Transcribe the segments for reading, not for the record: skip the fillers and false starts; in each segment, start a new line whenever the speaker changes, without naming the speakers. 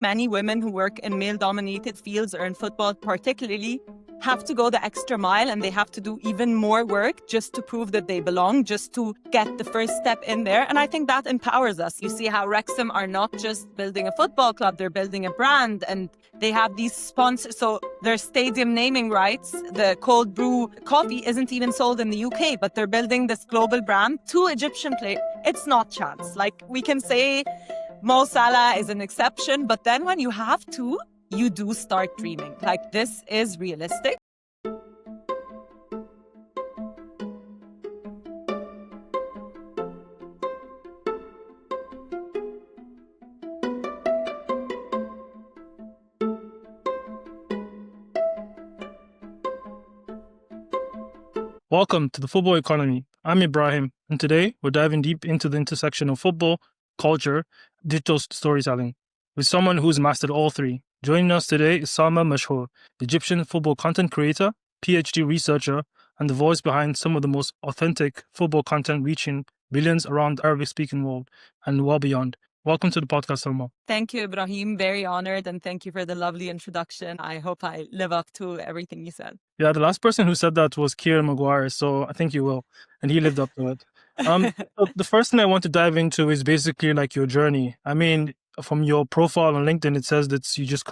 many women who work in male-dominated fields or in football particularly have to go the extra mile, and they have to do even more work just to prove that they belong, just to get the first step in there. And I think that empowers us. You see how Wrexham are not just building a football club, they're building a brand, and they have these sponsors. So their stadium naming rights, the cold brew coffee isn't even sold in the UK, but they're building this global brand. 2 Egyptian players. It's not chance. Like, we can say Mo Salah is an exception, but then when you have to, you do start dreaming. Like, this is realistic.
Welcome to the Football Economy. I'm Ibrahim, and today we're diving deep into the intersection of football, culture, digital storytelling, with someone who's mastered all three. Joining us today is Salma Mashhour, Egyptian football content creator, PhD researcher, and the voice behind some of the most authentic football content reaching billions around the Arabic-speaking world and well beyond. Welcome to the podcast, Salma.
Thank you, Ibrahim. Very honored, and thank you for the lovely introduction. I hope I live up to everything you said.
Yeah, the last person who said that was Kieran Maguire, so I think you will, and he lived up to it. So the first thing I want to dive into is basically like your journey. I mean, from your profile on LinkedIn, it says that you just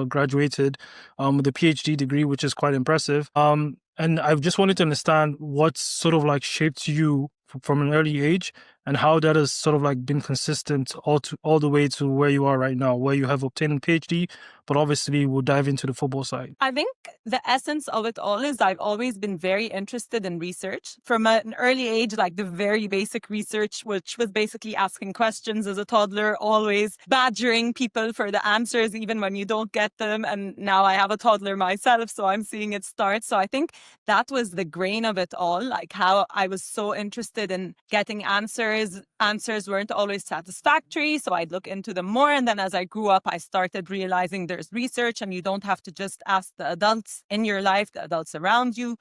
graduated with a PhD degree, which is quite impressive. And I just wanted to understand what sort of like shaped you from an early age, and how that has sort of like been consistent all the way to where you are right now, where you have obtained a PhD, but obviously we'll dive into the football side.
I think the essence of it all is I've always been very interested in research from an early age, like the very basic research, which was basically asking questions as a toddler, always badgering people for the answers, even when you don't get them. And now I have a toddler myself, so I'm seeing it start. So I think that was the grain of it all, like how I was so interested in getting answers. Answers weren't always satisfactory, so I'd look into them more. And then as I grew up, I started realizing there's research, and you don't have to just ask the adults in your life, the adults around you.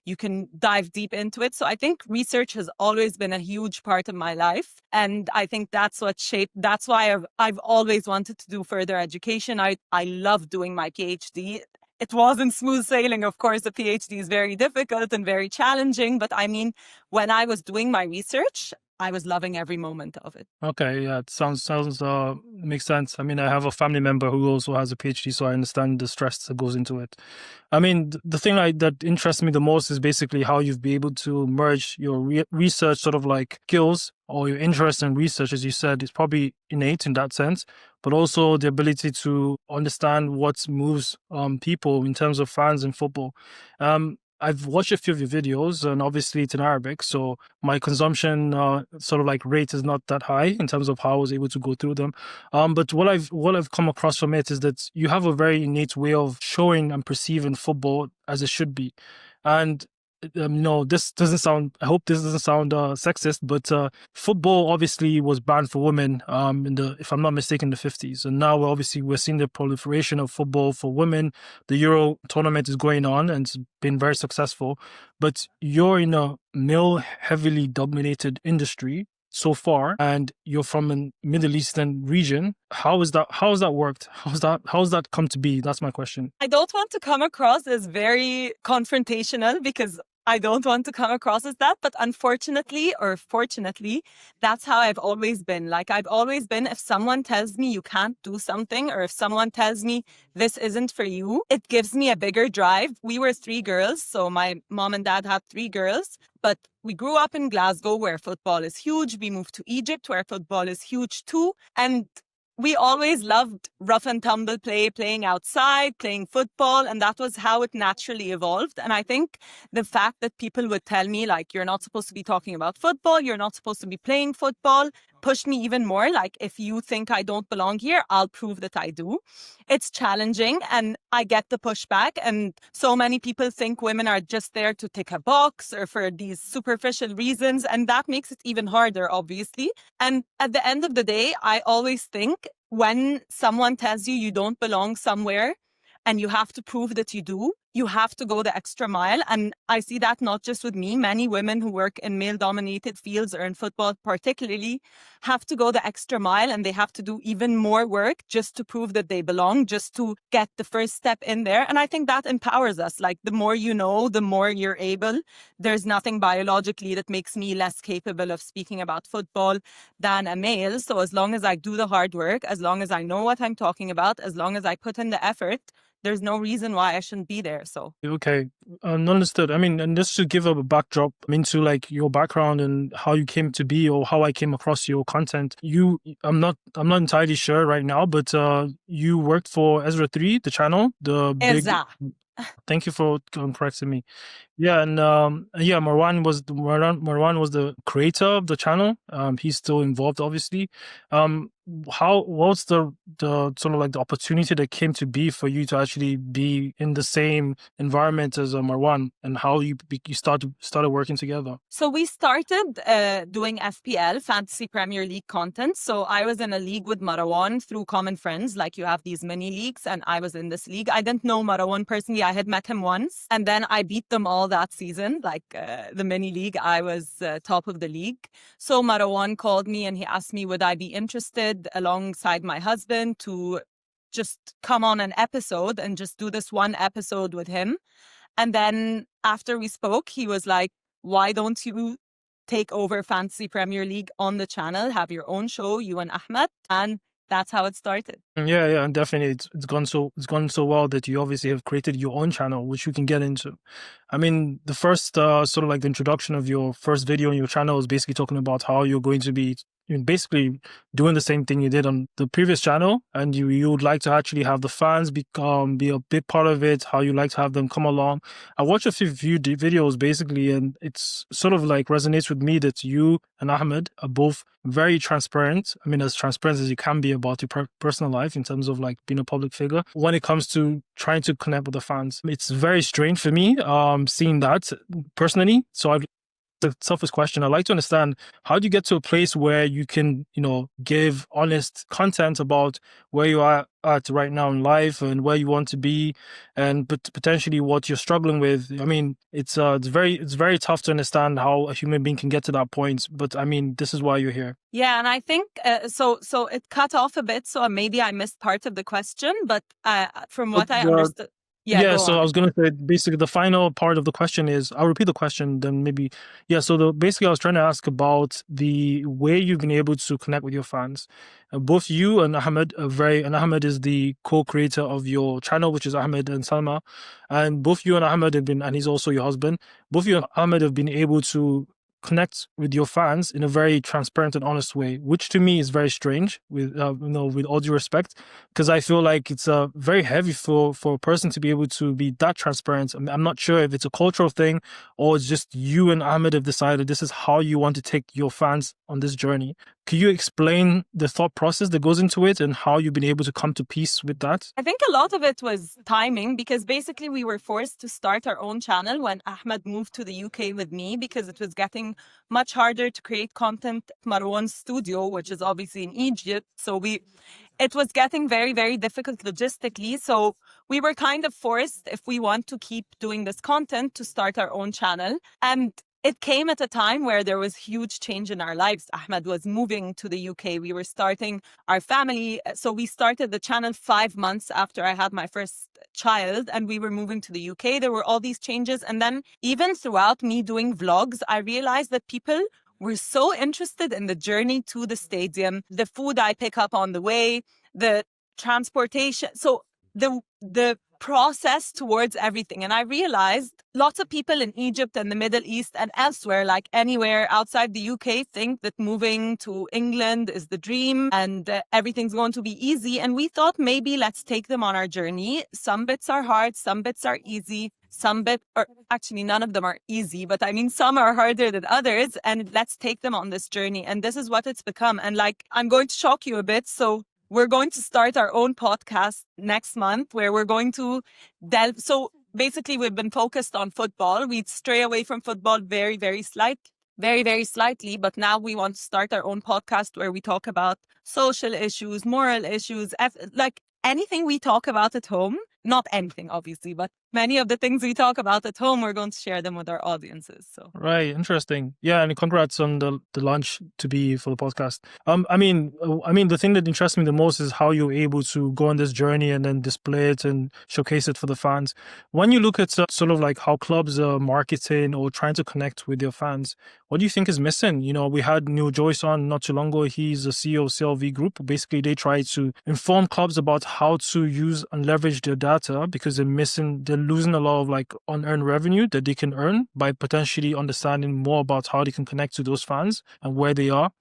You can dive deep into it. So I think research has always been a huge part of my life. And I think that's what that's why I've always wanted to do further education. I love doing my PhD. It wasn't smooth sailing. Of course, the PhD is very difficult and very challenging. But I mean, when I was doing my research, I was loving every moment of it.
Okay, yeah, it sounds makes sense. I mean, I have a family member who also has a PhD, so I understand the stress that goes into it. I mean, the thing that interests me the most is basically how you've been able to merge your research sort of like skills, or your interest in research, as you said, is probably innate in that sense, but also the ability to understand what moves people in terms of fans in football. I've watched a few of your videos, and obviously it's in Arabic, so my consumption sort of like rate is not that high in terms of how I was able to go through them. But what I've come across from it is that you have a very innate way of showing and perceiving football as it should be. And no, this doesn't sound, I hope this doesn't sound sexist, but football obviously was banned for women if I'm not mistaken, the 50s. And now we're seeing the proliferation of football for women. The Euro tournament is going on, and it's been very successful. But you're in a male heavily dominated industry so far, and you're from a Middle Eastern region. How has that worked? How's that come to be? That's my question.
I don't want to come across as very confrontational, because I don't want to come across as that. But unfortunately or fortunately, that's how I've always been. Like, I've always been, if someone tells me you can't do something, or if someone tells me this isn't for you, it gives me a bigger drive. We were 3 girls. So my mom and dad had 3 girls. But we grew up in Glasgow, where football is huge. We moved to Egypt, where football is huge too. And we always loved rough and tumble play, playing outside, playing football, and that was how it naturally evolved. And I think the fact that people would tell me, like, you're not supposed to be talking about football, you're not supposed to be playing football, pushed me even more. Like, if you think I don't belong here, I'll prove that I do. It's challenging, and I get the pushback. And so many people think women are just there to tick a box or for these superficial reasons. And that makes it even harder, obviously. And at the end of the day, I always think when someone tells you you don't belong somewhere and you have to prove that you do, you have to go the extra mile. And I see that not just with me, many women who work in male-dominated fields or in football particularly have to go the extra mile, and they have to do even more work just to prove that they belong, just to get the first step in there. And I think that empowers us. Like, the more you know, the more you're able. There's nothing biologically that makes me less capable of speaking about football than a male. So as long as I do the hard work, as long as I know what I'm talking about, as long as I put in the effort, there's no reason why I shouldn't be there. So
Okay, understood. I mean, and just to give a backdrop into like your background and how you came to be, or how I came across your content. I'm not entirely sure right now, but you worked for Ezra 3, the channel, the big.
Elza.
Thank you for correcting me. Yeah, and yeah, Marwan was the creator of the channel. He's still involved, obviously. What's the sort of like the opportunity that came to be for you to actually be in the same environment as Marwan, and how you started working together?
So we started doing FPL, Fantasy Premier League content. So I was in a league with Marwan through common friends. Like, you have these mini leagues, and I was in this league. I didn't know Marwan personally. I had met him once, and then I beat them all that season. Like, the mini league, I was top of the league. So Marwan called me and he asked me, would I be interested alongside my husband to just come on an episode and just do this one episode with him. And then after we spoke, he was like, why don't you take over Fantasy Premier League on the channel, have your own show, you and Ahmed? And that's how it started.
Yeah, and definitely it's gone so well that you obviously have created your own channel, which we can get into. I mean, the first sort of like the introduction of your first video on your channel is basically talking about how you're going to be basically doing the same thing you did on the previous channel, and you would like to actually have the fans be a big part of it, how you like to have them come along. I watched a few videos basically, and it's sort of like resonates with me that you and Ahmed are both very transparent. I mean, as transparent as you can be about your personal life in terms of like being a public figure when it comes to trying to connect with the fans. It's very strange for me seeing that personally. So I've the toughest question. I'd like to understand, how do you get to a place where you can, give honest content about where you are at right now in life and where you want to be, and potentially what you're struggling with. I mean, it's very tough to understand how a human being can get to that point. But I mean, this is why you're here.
Yeah, and I think so it cut off a bit, so maybe I missed part of the question, but from what I understood. Yeah,
Yeah,
go
so I
on.
was gonna say basically the final part of the question is, I'll repeat the question, then maybe. Yeah, so basically I was trying to ask about the way you've been able to connect with your fans. Both you and Ahmed and Ahmed is the co-creator of your channel, which is Ahmed and Salma, and both you and Ahmed have been, and he's also your husband. Both you and Ahmed have been able to connect with your fans in a very transparent and honest way, which to me is very strange. With all due respect, because I feel like it's very heavy for a person to be able to be that transparent. I'm not sure if it's a cultural thing or it's just you and Ahmed have decided this is how you want to take your fans on this journey. Could you explain the thought process that goes into it and how you've been able to come to peace with that?
I think a lot of it was timing, because basically we were forced to start our own channel when Ahmed moved to the UK with me, because it was getting much harder to create content at Marwan's studio, which is obviously in Egypt. So it was getting very, very difficult logistically. So we were kind of forced, if we want to keep doing this content, to start our own channel. And it came at a time where there was huge change in our lives. Ahmed was moving to the UK. We were starting our family. So we started the channel 5 months after I had my first child, and we were moving to the UK. There were all these changes. And then even throughout me doing vlogs, I realized that people were so interested in the journey to the stadium, the food I pick up on the way, the transportation. So the process towards everything. And I realized lots of people in Egypt and the Middle East and elsewhere, like anywhere outside the UK, think that moving to England is the dream and everything's going to be easy. And we thought, maybe let's take them on our journey. Some bits are hard, some bits are easy. Or actually none of them are easy, but I mean, some are harder than others, and let's take them on this journey. And this is what it's become. And like, I'm going to shock you a bit. So we're going to start our own podcast next month where we're going to delve. So basically we've been focused on football. We'd stray away from football very, very slightly, but now we want to start our own podcast where we talk about social issues, moral issues, like anything we talk about at home. Not anything, obviously, but many of the things we talk about at home, we're going to share them with our audiences. So
Right, interesting. Yeah, and congrats on the launch to be for the podcast. The thing that interests me the most is how you're able to go on this journey and then display it and showcase it for the fans. When you look at sort of like how clubs are marketing or trying to connect with their fans, what do you think is missing? You know, we had Neil Joyce on not too long ago. He's the CEO of CLV Group. Basically, they try to inform clubs about how to use and leverage their data because they're losing a lot of like unearned revenue that they can earn by potentially understanding more about how they can connect to those fans and where they are.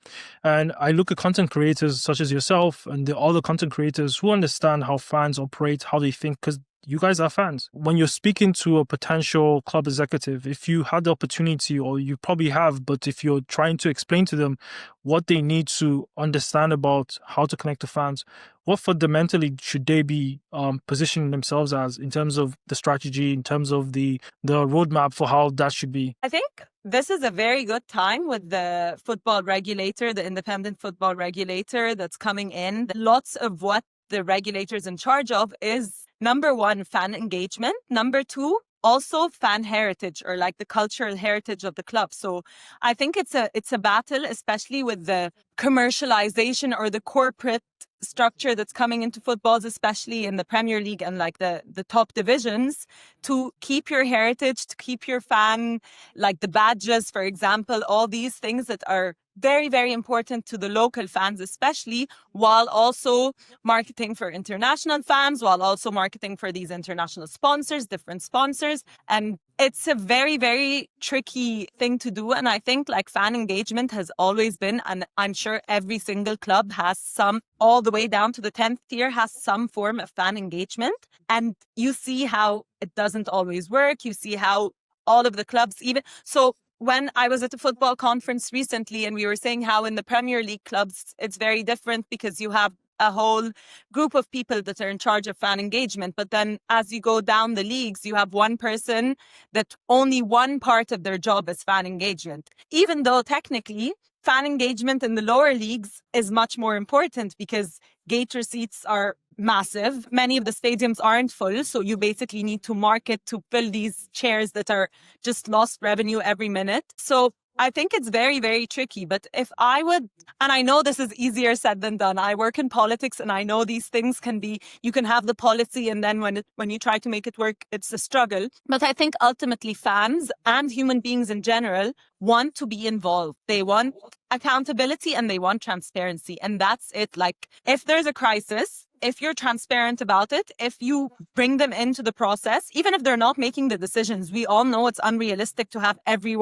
And I look at content creators such as yourself and the other content creators who understand how fans operate, how they think, because you guys are fans. When you're speaking to a potential club executive, if you had the opportunity, or you probably have, but if you're trying to explain to them what they need to understand about how to connect to fans, what fundamentally should they be positioning themselves as in terms of the strategy, in terms of the roadmap for how that should be?
I think this is a very good time with the football regulator, the independent football regulator that's coming in. Lots of what the regulator's in charge of is number one, fan engagement. Number two, also fan heritage, or like the cultural heritage of the club. So I think it's a battle, especially with the commercialization or the corporate structure that's coming into footballs, especially in the Premier League and like the top divisions, to keep your heritage, to keep your fan, like the badges, for example, all these things that are very, very important to the local fans, especially, while also marketing for international fans, while also marketing for these international sponsors, different sponsors. And it's a very, very tricky thing to do. And I think like fan engagement has always been, and I'm sure every single club has some, all the way down to the 10th tier, has some form of fan engagement. And you see how it doesn't always work. You see how all of the clubs, even so, when I was at a football conference recently and we were saying how in the Premier League clubs, it's very different because you have a whole group of people that are in charge of fan engagement. But then as you go down the leagues, you have one person that only one part of their job is fan engagement, even though technically fan engagement in the lower leagues is much more important because gate receipts are massive. Many of the stadiums aren't full. So you basically need to market to fill these chairs that are just lost revenue every minute. So I think it's very, very tricky. But if I would, and I know this is easier said than done. I work in politics and I know these things can be, you can have the policy and then when you try to make it work, it's a struggle. But I think ultimately fans and human beings in general want to be involved. They want accountability and they want transparency. And that's it. Like if there's a crisis, if you're transparent about it, if you bring them into the process, even if they're not making the decisions, we all know it's unrealistic to have every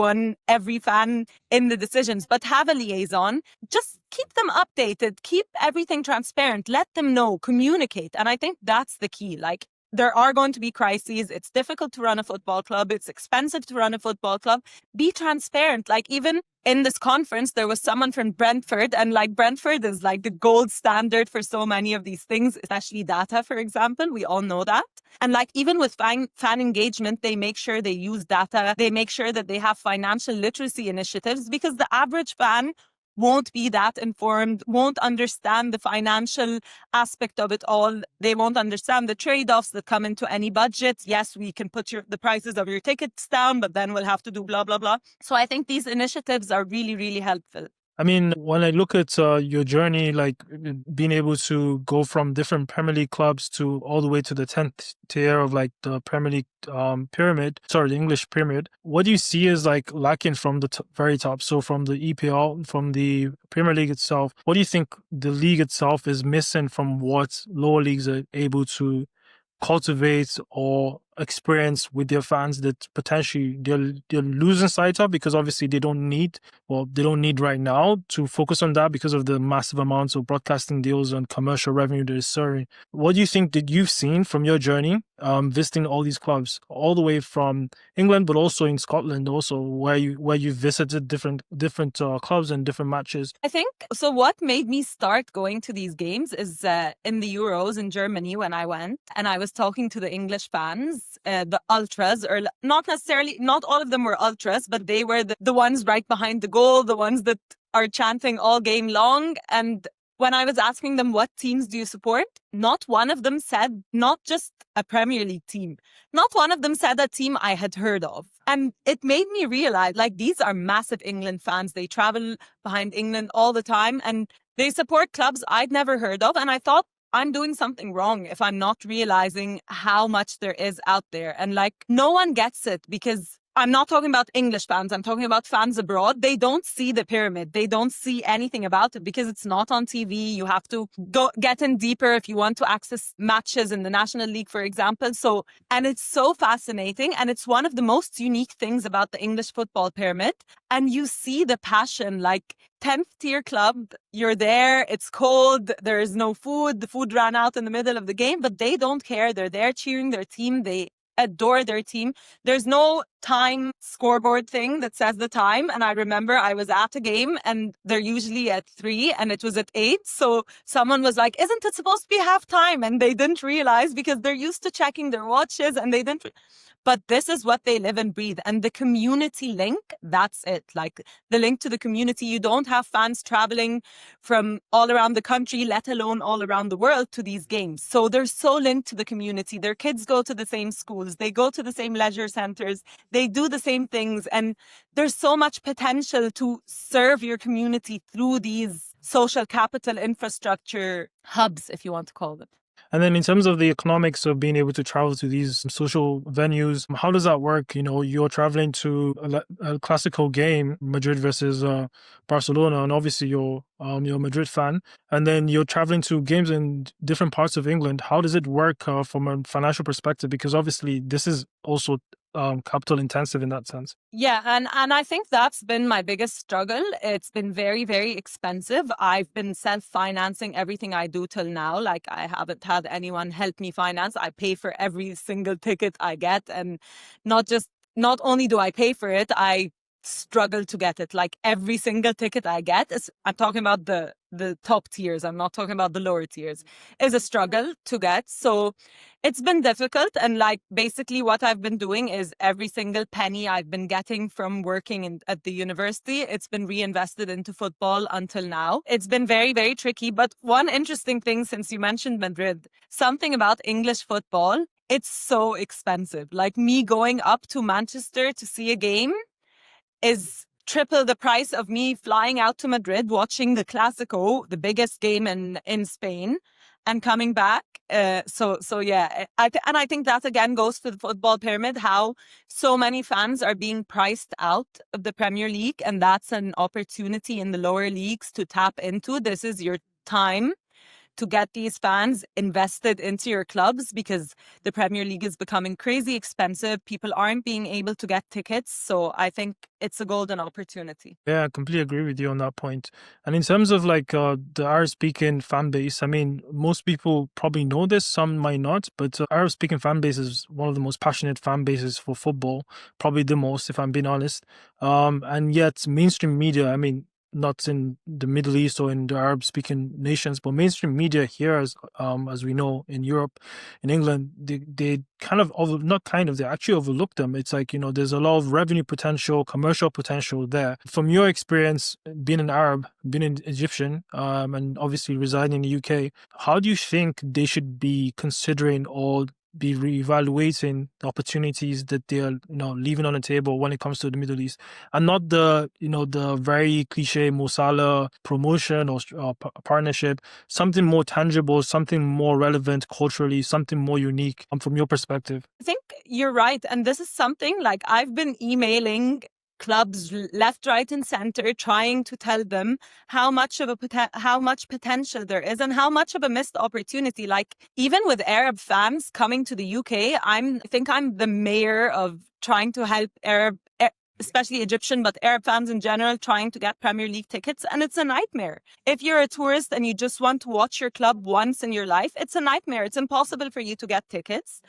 fan in the decisions, but have a liaison, just keep them updated, keep everything transparent, let them know, communicate. And I think that's the key. Like there are going to be crises. It's difficult to run a football club. It's expensive to run a football club. Be transparent. Like even in this conference, there was someone from Brentford, and like Brentford is like the gold standard for so many of these things, especially data, for example. We all know that. And like even with fan engagement, they make sure they use data. They make sure that they have financial literacy initiatives because the average fan won't be that informed, won't understand the financial aspect of it all. They won't understand the trade-offs that come into any budget. Yes, we can put the prices of your tickets down, but then we'll have to do blah, blah, blah. So I think these initiatives are really, really helpful.
I mean, when I look at your journey, like being able to go from different Premier League clubs to all the way to the 10th tier of like the Premier League the English pyramid, what do you see as like lacking from the very top? So from the EPL, from the Premier League itself, what do you think the league itself is missing from what lower leagues are able to cultivate or experience with their fans that potentially they're losing sight of because obviously they don't need right now to focus on that because of the massive amounts of broadcasting deals and commercial revenue that is serving. What do you think that you've seen from your journey visiting all these clubs all the way from England but also in Scotland also where you visited different clubs and different matches?
I think so. What made me start going to these games is in the Euros in Germany when I went and I was talking to the English fans, the ultras, or not necessarily, not all of them were ultras, but they were the ones right behind the goal, the ones that are chanting all game long. And when I was asking them what teams do you support, not one of them said, not just a Premier League team, not one of them said a team I had heard of. And it made me realize, like, these are massive England fans. They travel behind England all the time and they support clubs I'd never heard of. And I thought, I'm doing something wrong if I'm not realizing how much there is out there. And like, no one gets it because I'm not talking about English fans. I'm talking about fans abroad. They don't see the pyramid. They don't see anything about it because it's not on TV. You have to go get in deeper if you want to access matches in the National League, for example. So, and it's so fascinating. And it's one of the most unique things about the English football pyramid. And you see the passion, like 10th tier club, you're there, it's cold, there is no food, the food ran out in the middle of the game, but they don't care. They're there cheering their team. They adore their team. There's no time scoreboard thing that says the time. And I remember I was at a game and they're usually at 3 and it was at 8. So someone was like, isn't it supposed to be half time? And they didn't realize because they're used to checking their watches and they didn't. But this is what they live and breathe. And the community link, that's it. Like the link to the community. You don't have fans traveling from all around the country, let alone all around the world to these games. So they're so linked to the community. Their kids go to the same schools. They go to the same leisure centers. They do the same things. And there's so much potential to serve your community through these social capital infrastructure hubs, if you want to call them.
And then in terms of the economics of being able to travel to these social venues, how does that work? You know, you're traveling to a classical game, Madrid versus Barcelona, and obviously you're a Madrid fan, and then you're traveling to games in different parts of England. How does it work from a financial perspective? Because obviously this is also capital intensive in that sense.
Yeah, and I think that's been my biggest struggle. It's been very, very expensive. I've been self-financing everything I do till now. Like I haven't had anyone help me finance. I pay for every single ticket I get, and not only do I pay for it, I struggle to get it. Like every single ticket I get is, I'm talking about the top tiers, I'm not talking about the lower tiers, is a struggle to get. So it's been difficult. And like basically what I've been doing is every single penny I've been getting from working at the university, it's been reinvested into football until now. It's been very, very tricky. But one interesting thing, since you mentioned Madrid, something about English football, it's so expensive. Like me going up to Manchester to see a game is triple the price of me flying out to Madrid, watching the Clásico, the biggest game in Spain, and coming back. So yeah, and I think that again goes to the football pyramid, how so many fans are being priced out of the Premier League, and that's an opportunity in the lower leagues to tap into. This is your time to get these fans invested into your clubs because the Premier League is becoming crazy expensive. People aren't being able to get tickets. So I think it's a golden opportunity.
Yeah, I completely agree with you on that point. And in terms of like the Arab-speaking fan base, I mean, most people probably know this, some might not, but Arab-speaking fan base is one of the most passionate fan bases for football, probably the most, if I'm being honest. And yet mainstream media, I mean, not in the Middle East or in the Arab-speaking nations, but mainstream media here, as we know, in Europe, in England, they kind of they actually overlook them. It's like, you know, there's a lot of revenue potential, commercial potential there. From your experience, being an Arab, being an Egyptian, and obviously residing in the UK, how do you think they should be considering or be reevaluating the opportunities that they're, you know, leaving on the table when it comes to the Middle East, and not the, you know, the very cliche Mo Salah promotion or partnership, something more tangible, something more relevant culturally, something more unique from your perspective?
I think you're right. And this is something like I've been emailing clubs left, right, and center, trying to tell them how much potential there is and how much of a missed opportunity. Like even with Arab fans coming to the UK, I think I'm the mayor of trying to help especially Egyptian, but Arab fans in general, trying to get Premier League tickets. And it's a nightmare. If you're a tourist and you just want to watch your club once in your life, it's a nightmare. It's impossible for you to get tickets.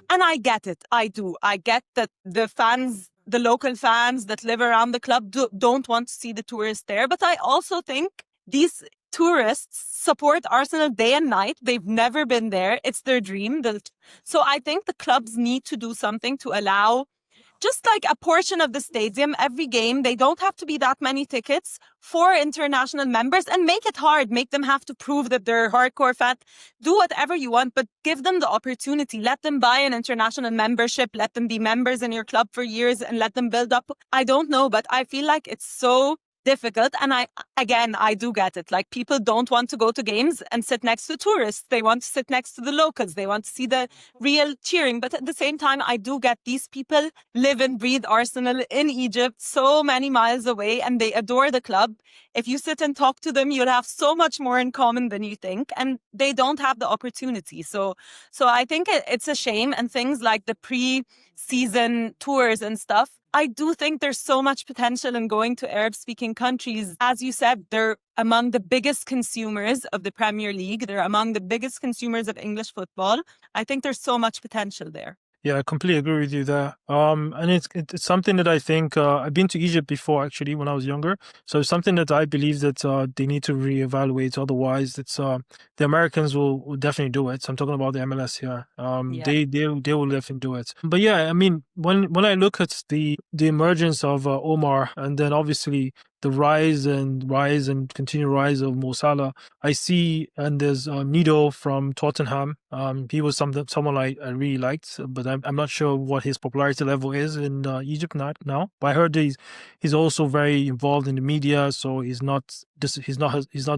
And I get it. I do. I get that the local fans that live around the club don't want to see the tourists there. But I also think these tourists support Arsenal day and night. They've never been there. It's their dream. So I think the clubs need to do something to allow just like a portion of the stadium every game. They don't have to be that many tickets for international members, and make it hard. Make them have to prove that they're hardcore fan. Do whatever you want, but give them the opportunity. Let them buy an international membership. Let them be members in your club for years and let them build up. I don't know, but I feel like it's so difficult. And I do get it. Like, people don't want to go to games and sit next to tourists. They want to sit next to the locals. They want to see the real cheering. But at the same time, I do get these people live and breathe Arsenal in Egypt, so many miles away, and they adore the club. If you sit and talk to them, you'll have so much more in common than you think, and they don't have the opportunity. So I think it's a shame. And things like the pre-season tours and stuff, I do think there's so much potential in going to Arab-speaking countries. As you said, they're among the biggest consumers of the Premier League. They're among the biggest consumers of English football. I think there's so much potential there.
Yeah, I completely agree with you there. And it's something that I think I've been to Egypt before, actually, when I was younger. So it's something that I believe that they need to reevaluate. Otherwise, it's the Americans will definitely do it. So I'm talking about the MLS here.
Yeah.
They will definitely do it. But yeah, I mean, when I look at the emergence of Omar, and then obviously the rise and continued rise of Mo Salah, I see, and there's Nido from Tottenham. He was someone I really liked, but I'm not sure what his popularity level is in Egypt now. But I heard he's also very involved in the media, so he's not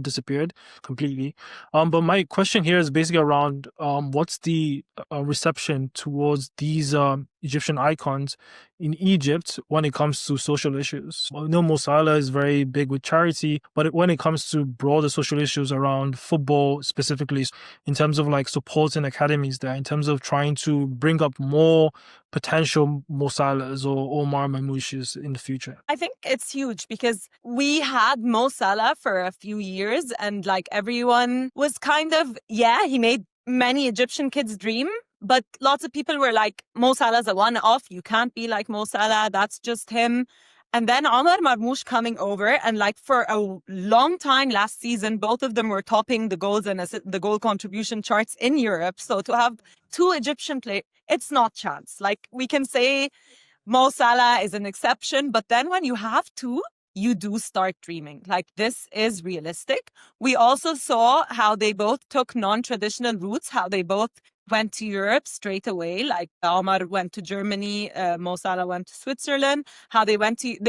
disappeared completely. But my question here is basically around what's the reception towards these Egyptian icons in Egypt when it comes to social issues. I know Mo Salah is very big with charity, but when it comes to broader social issues around football specifically, in terms of like supporting academies there, in terms of trying to bring up more potential Mo Salahs or Omar Mamouches in the future?
I think it's huge because we had Mo Salah for a few years, and like everyone was kind of, he made many Egyptian kids dream. But lots of people were like, Mo Salah's a one-off. You can't be like Mo Salah. That's just him. And then Omar Marmoush coming over, and like for a long time last season, both of them were topping the goals and the goal contribution charts in Europe. So to have two Egyptian players, it's not chance. Like, we can say Mo Salah is an exception, but then when you have two, you do start dreaming. Like, this is realistic. We also saw how they both took non-traditional routes, how they both went to Europe straight away. Like, Omar went to Germany, Mo Salah went to Switzerland, how they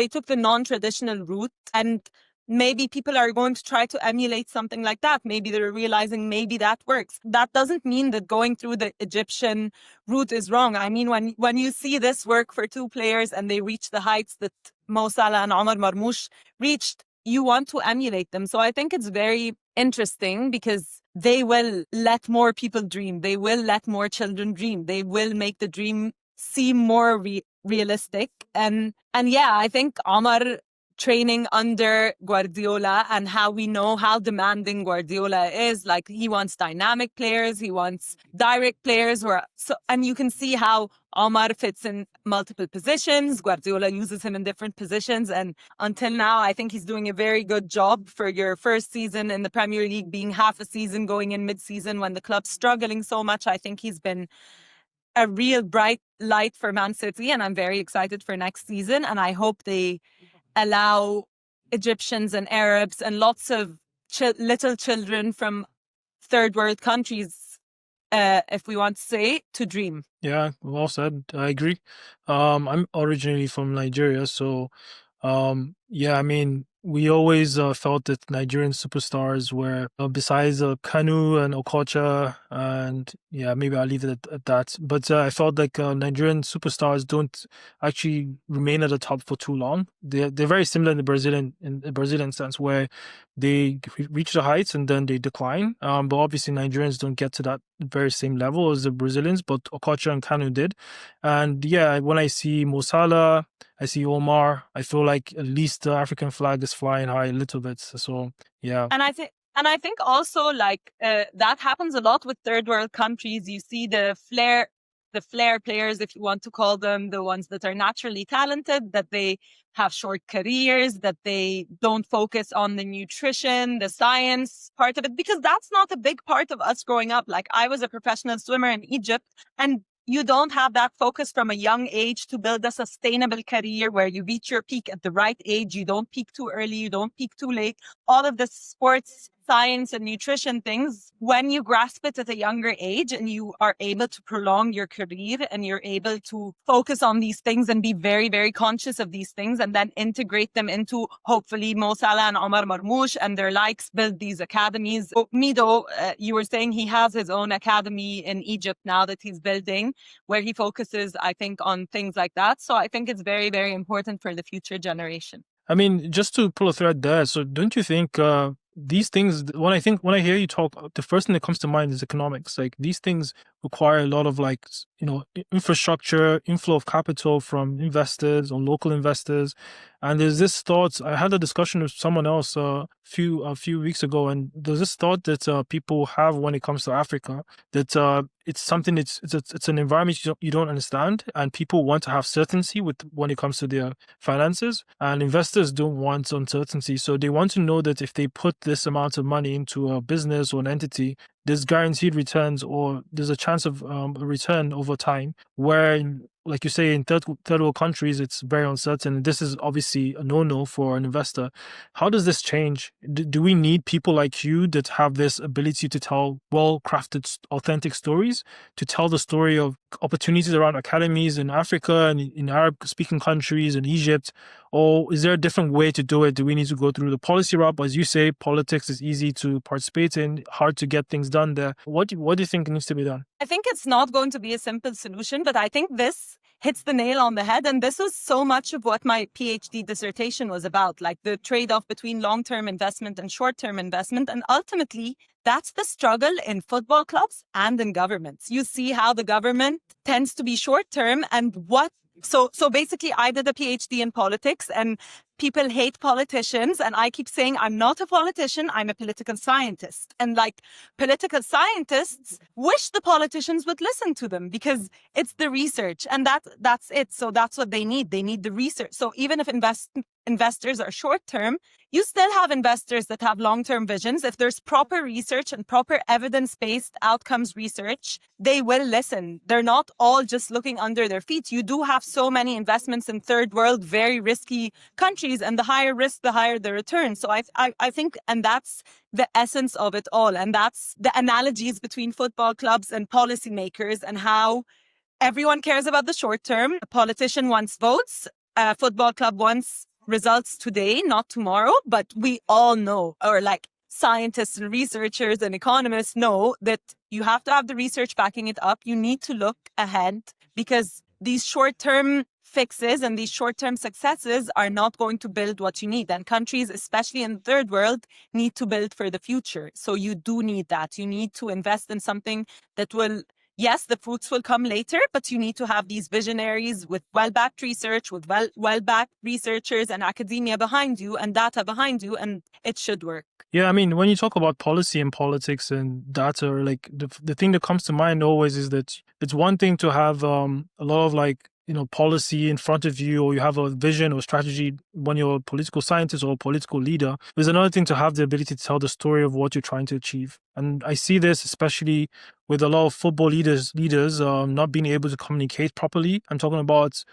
took the non-traditional route. And maybe people are going to try to emulate something like that. Maybe they're realizing maybe that works. That doesn't mean that going through the Egyptian route is wrong. I mean, when you see this work for two players and they reach the heights that Mo Salah and Omar Marmoush reached, you want to emulate them. So I think it's very interesting because they will let more people dream. They will let more children dream. They will make the dream seem more realistic. And I think Omar training under Guardiola, and how we know how demanding Guardiola is. Like, he wants dynamic players, he wants direct players, and you can see how Omar fits in multiple positions. Guardiola uses him in different positions, and until now, I think he's doing a very good job for your first season in the Premier League, being half a season going in mid-season when the club's struggling so much. I think he's been a real bright light for Man City, and I'm very excited for next season, and I hope they allow Egyptians and Arabs and lots of little children from third world countries, if we want to say, to dream.
Yeah, well said. I agree. I'm originally from Nigeria, so I mean, we always felt that Nigerian superstars were, besides Kanu and Okocha, and maybe I'll leave it at that. But I felt like Nigerian superstars don't actually remain at the top for too long. They're very similar in the Brazilian sense, where they reach the heights and then they decline. But obviously Nigerians don't get to that very same level as the Brazilians, but Okocha and Kanu did. And when I see Mo Salah, I see Omar, I feel like at least the African flag is flying high a little bit. So, yeah.
And I think also, like, that happens a lot with third world countries. You see the flair players, if you want to call them, the ones that are naturally talented, that they have short careers, that they don't focus on the nutrition, the science part of it, because that's not a big part of us growing up. Like, I was a professional swimmer in Egypt, and you don't have that focus from a young age to build a sustainable career where you reach your peak at the right age. You don't peak too early. You don't peak too late. All of the sports science and nutrition things, when you grasp it at a younger age and you are able to prolong your career and you're able to focus on these things and be very, very conscious of these things and then integrate them into hopefully Mo Salah and Omar Marmoush and their likes, build these academies. Mido, you were saying he has his own academy in Egypt now that he's building, where he focuses, I think, on things like that. So I think it's very, very important for the future generation.
I mean, just to pull a thread there, so don't you think these things, when I hear you talk, the first thing that comes to mind is economics. Like these things require a lot of infrastructure, inflow of capital from investors or local investors. And there's this thought, I had a discussion with someone else a few weeks ago, and there's this thought that people have when it comes to Africa, that it's something, it's an environment you don't understand, and people want to have certainty when it comes to their finances, and investors don't want uncertainty. So they want to know that if they put this amount of money into a business or an entity, there's guaranteed returns, or there's a chance of a return over time, where like you say, in third world countries, it's very uncertain. This is obviously a no-no for an investor. How does this change? Do we need people like you that have this ability to tell well-crafted, authentic stories, to tell the story of opportunities around academies in Africa and in Arab-speaking countries in Egypt? Or is there a different way to do it? Do we need to go through the policy route? As you say, politics is easy to participate in, hard to get things done there. What do you think needs to be done?
I think it's not going to be a simple solution, but I think this hits the nail on the head. And this was so much of what my PhD dissertation was about, like the trade-off between long-term investment and short-term investment. And ultimately, that's the struggle in football clubs and in governments. You see how the government tends to be short-term and so basically I did a PhD in politics, and people hate politicians. And I keep saying, I'm not a politician, I'm a political scientist. And like political scientists wish the politicians would listen to them because it's the research, and that's it. So that's what they need. They need the research. So even if investors are short-term, you still have investors that have long-term visions. If there's proper research and proper evidence-based outcomes research, they will listen. They're not all just looking under their feet. You do have so many investments in third world, very risky countries, and the higher risk, the higher the return. So I think, and that's the essence of it all. And that's the analogies between football clubs and policymakers, and how everyone cares about the short term. A politician wants votes. A football club wants results today, not tomorrow. But we all know, or like scientists and researchers and economists know, that you have to have the research backing it up. You need to look ahead, because these short-term fixes and these short-term successes are not going to build what you need. And countries, especially in the third world, need to build for the future. So you do need that. You need to invest in something that will, yes, the fruits will come later, but you need to have these visionaries with well-backed research, with well-backed researchers and academia behind you and data behind you, and it should work.
Yeah, I mean, when you talk about policy and politics and data, like the thing that comes to mind always is that it's one thing to have a lot of policy in front of you, or you have a vision or strategy when you're a political scientist or a political leader. There's another thing to have the ability to tell the story of what you're trying to achieve. And I see this especially with a lot of football leaders not being able to communicate properly. I'm talking about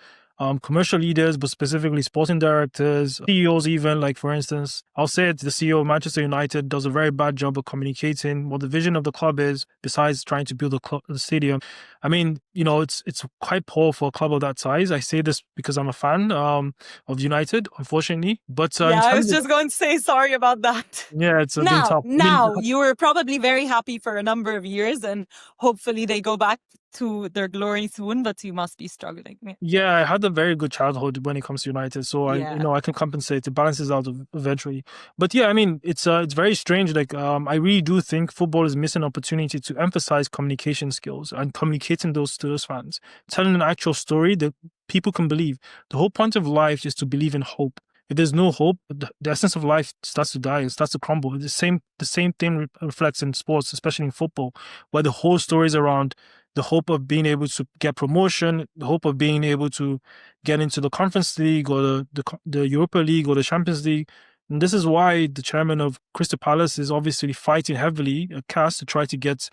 commercial leaders, but specifically sporting directors, CEOs even. Like, for instance, I'll say it, the CEO of Manchester United does a very bad job of communicating what the vision of the club is, besides trying to build the stadium. I mean, it's quite poor for a club of that size. I say this because I'm a fan of United, unfortunately. But
I was just going to say sorry about that.
Yeah, it's been tough.
Now, you were probably very happy for a number of years, and hopefully they go back to their glory soon, but you must be struggling.
Yeah, I had a very good childhood when it comes to United, so I can compensate. It balances out eventually. But yeah, I mean, it's very strange. Like, I really do think football is missing an opportunity to emphasize communication skills and communicating those to those fans, telling an actual story that people can believe. The whole point of life is to believe in hope. If there's no hope, the essence of life starts to die. It starts to crumble. The same thing reflects in sports, especially in football, where the whole story is around the hope of being able to get promotion, the hope of being able to get into the Conference League or the Europa League or the Champions League. And this is why the chairman of Crystal Palace is obviously fighting heavily, CAS, to try to get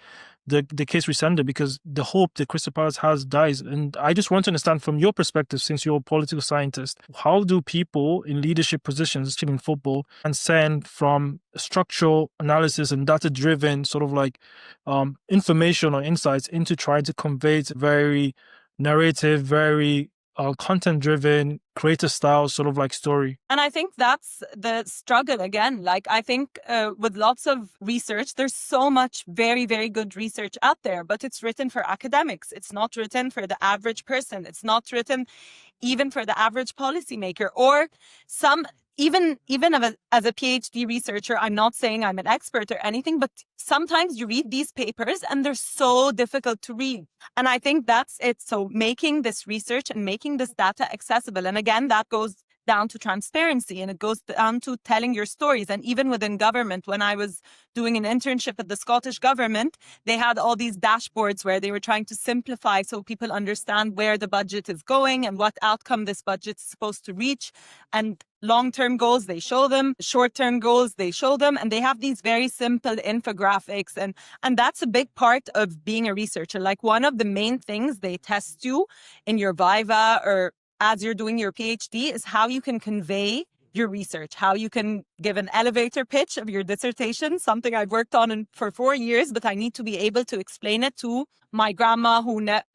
the case rescinded, because the hope that Crystal Palace has dies. And I just want to understand from your perspective, since you're a political scientist, how do people in leadership positions, especially in football, transcend from structural analysis and data-driven sort of like information or insights into trying to convey it very narrative, very content-driven, creator style sort of like story?
And I think that's the struggle again. Like, I think with lots of research, there's so much very, very good research out there, but it's written for academics. It's not written for the average person. It's not written even for the average policymaker or some. Even as a PhD researcher, I'm not saying I'm an expert or anything, but sometimes you read these papers and they're so difficult to read. And I think that's it. So making this research and making this data accessible. And again, that goes down to transparency and it goes down to telling your stories. And even within government, when I was doing an internship at the Scottish government, they had all these dashboards where they were trying to simplify so people understand where the budget is going and what outcome this budget is supposed to reach. And long-term goals, they show them. Short-term goals, they show them. And they have these very simple infographics. And that's a big part of being a researcher. Like, one of the main things they test you in your Viva or as you're doing your PhD is how you can convey your research, how you can give an elevator pitch of your dissertation, something I've worked on for 4 years, but I need to be able to explain it to my grandma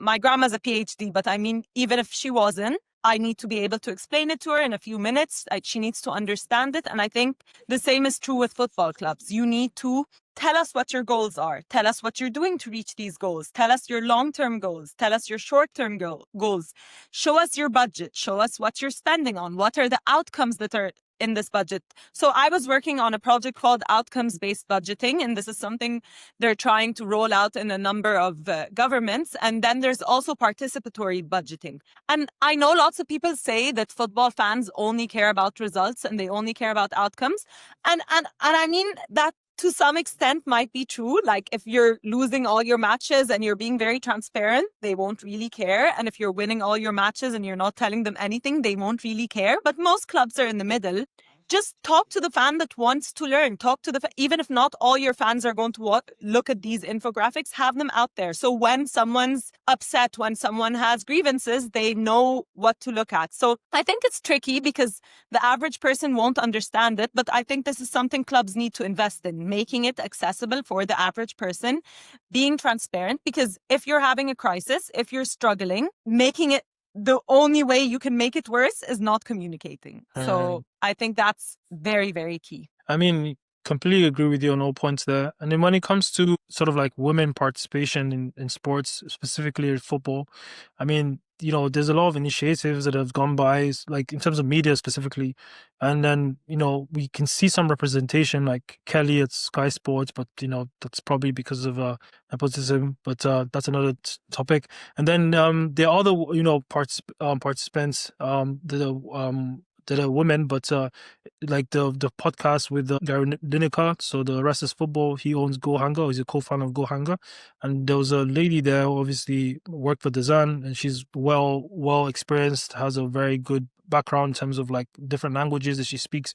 my grandma's a PhD, but I mean, even if she wasn't, I need to be able to explain it to her in a few minutes. She needs to understand it. And I think the same is true with football clubs. You need to tell us what your goals are. Tell us what you're doing to reach these goals. Tell us your long-term goals. Tell us your short-term goals. Show us your budget. Show us what you're spending on. What are the outcomes that are in this budget? So I was working on a project called outcomes-based budgeting, and this is something they're trying to roll out in a number of governments. And then there's also participatory budgeting. And I know lots of people say that football fans only care about results and they only care about outcomes. And I mean, that to some extent might be true. Like, if you're losing all your matches and you're being very transparent, they won't really care. And if you're winning all your matches and you're not telling them anything, they won't really care. But most clubs are in the middle. Just talk to the fan that wants to learn. Talk to even if not all your fans are going to look at these infographics, have them out there. So when someone's upset, when someone has grievances, they know what to look at. So I think it's tricky because the average person won't understand it. But I think this is something clubs need to invest in, making it accessible for the average person, being transparent. Because if you're having a crisis, if you're struggling, making it the only way you can make it worse is not communicating. So I think that's very, very key.
I mean, completely agree with you on all points there. And then when it comes to sort of like women participation in sports, specifically football, I mean, you know, there's a lot of initiatives that have gone by, like in terms of media specifically. And then, you know, we can see some representation like Kelly at Sky Sports, but, you know, that's probably because of nepotism, but that's another topic. And then there are other, you know, participants that are women, but like the podcast with Gary Lineker, so the Rest is Football, he owns Go Hunger, he's a co-founder of Go Hunger, and there was a lady there who obviously worked for Dazan, and she's well experienced, has a very good background in terms of like different languages that she speaks,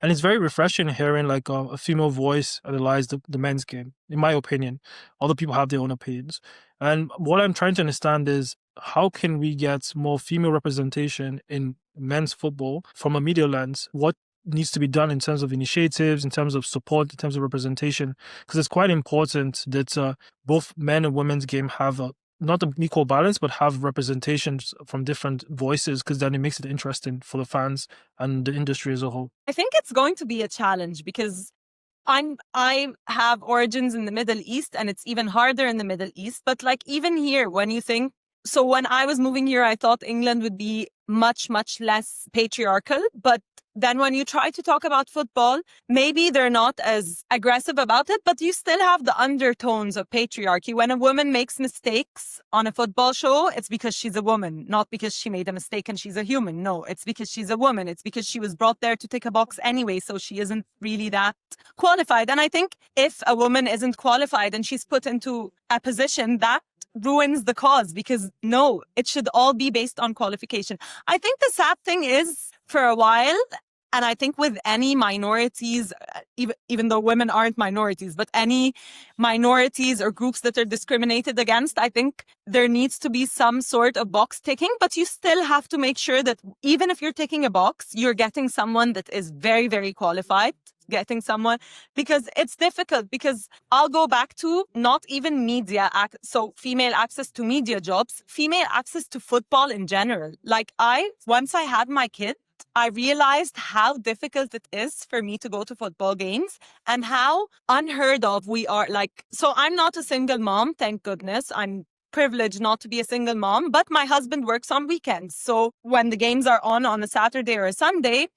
and it's very refreshing hearing like a female voice analyze the men's game, in my opinion. Other people have their own opinions, and what I'm trying to understand is how can we get more female representation in men's football from a media lens? What needs to be done in terms of initiatives, in terms of support, in terms of representation? Because it's quite important that both men and women's game have not an equal balance, but have representations from different voices, because then it makes it interesting for the fans and the industry as a whole.
I think it's going to be a challenge because I have origins in the Middle East, and it's even harder in the Middle East. But like, even here, when you think, so when I was moving here, I thought England would be much, much less patriarchal. But then when you try to talk about football, maybe they're not as aggressive about it, but you still have the undertones of patriarchy. When a woman makes mistakes on a football show, it's because she's a woman, not because she made a mistake and she's a human. No, it's because she's a woman. It's because she was brought there to tick a box anyway, so she isn't really that qualified. And I think if a woman isn't qualified and she's put into a position, that ruins the cause, because no, it should all be based on qualification. I think the sad thing is, for a while, And I think with any minorities, even though women aren't minorities, but any minorities or groups that are discriminated against, I think there needs to be some sort of box ticking, but you still have to make sure that even if you're ticking a box, you're getting someone that is very, very qualified, getting someone, because it's difficult, because I'll go back to not even media, so female access to media jobs, female access to football in general. Like once I had my kid, I realized how difficult it is for me to go to football games and how unheard of we are. Like, so I'm not a single mom, thank goodness. I'm privileged not to be a single mom, but my husband works on weekends. So when the games are on a Saturday or a Sunday,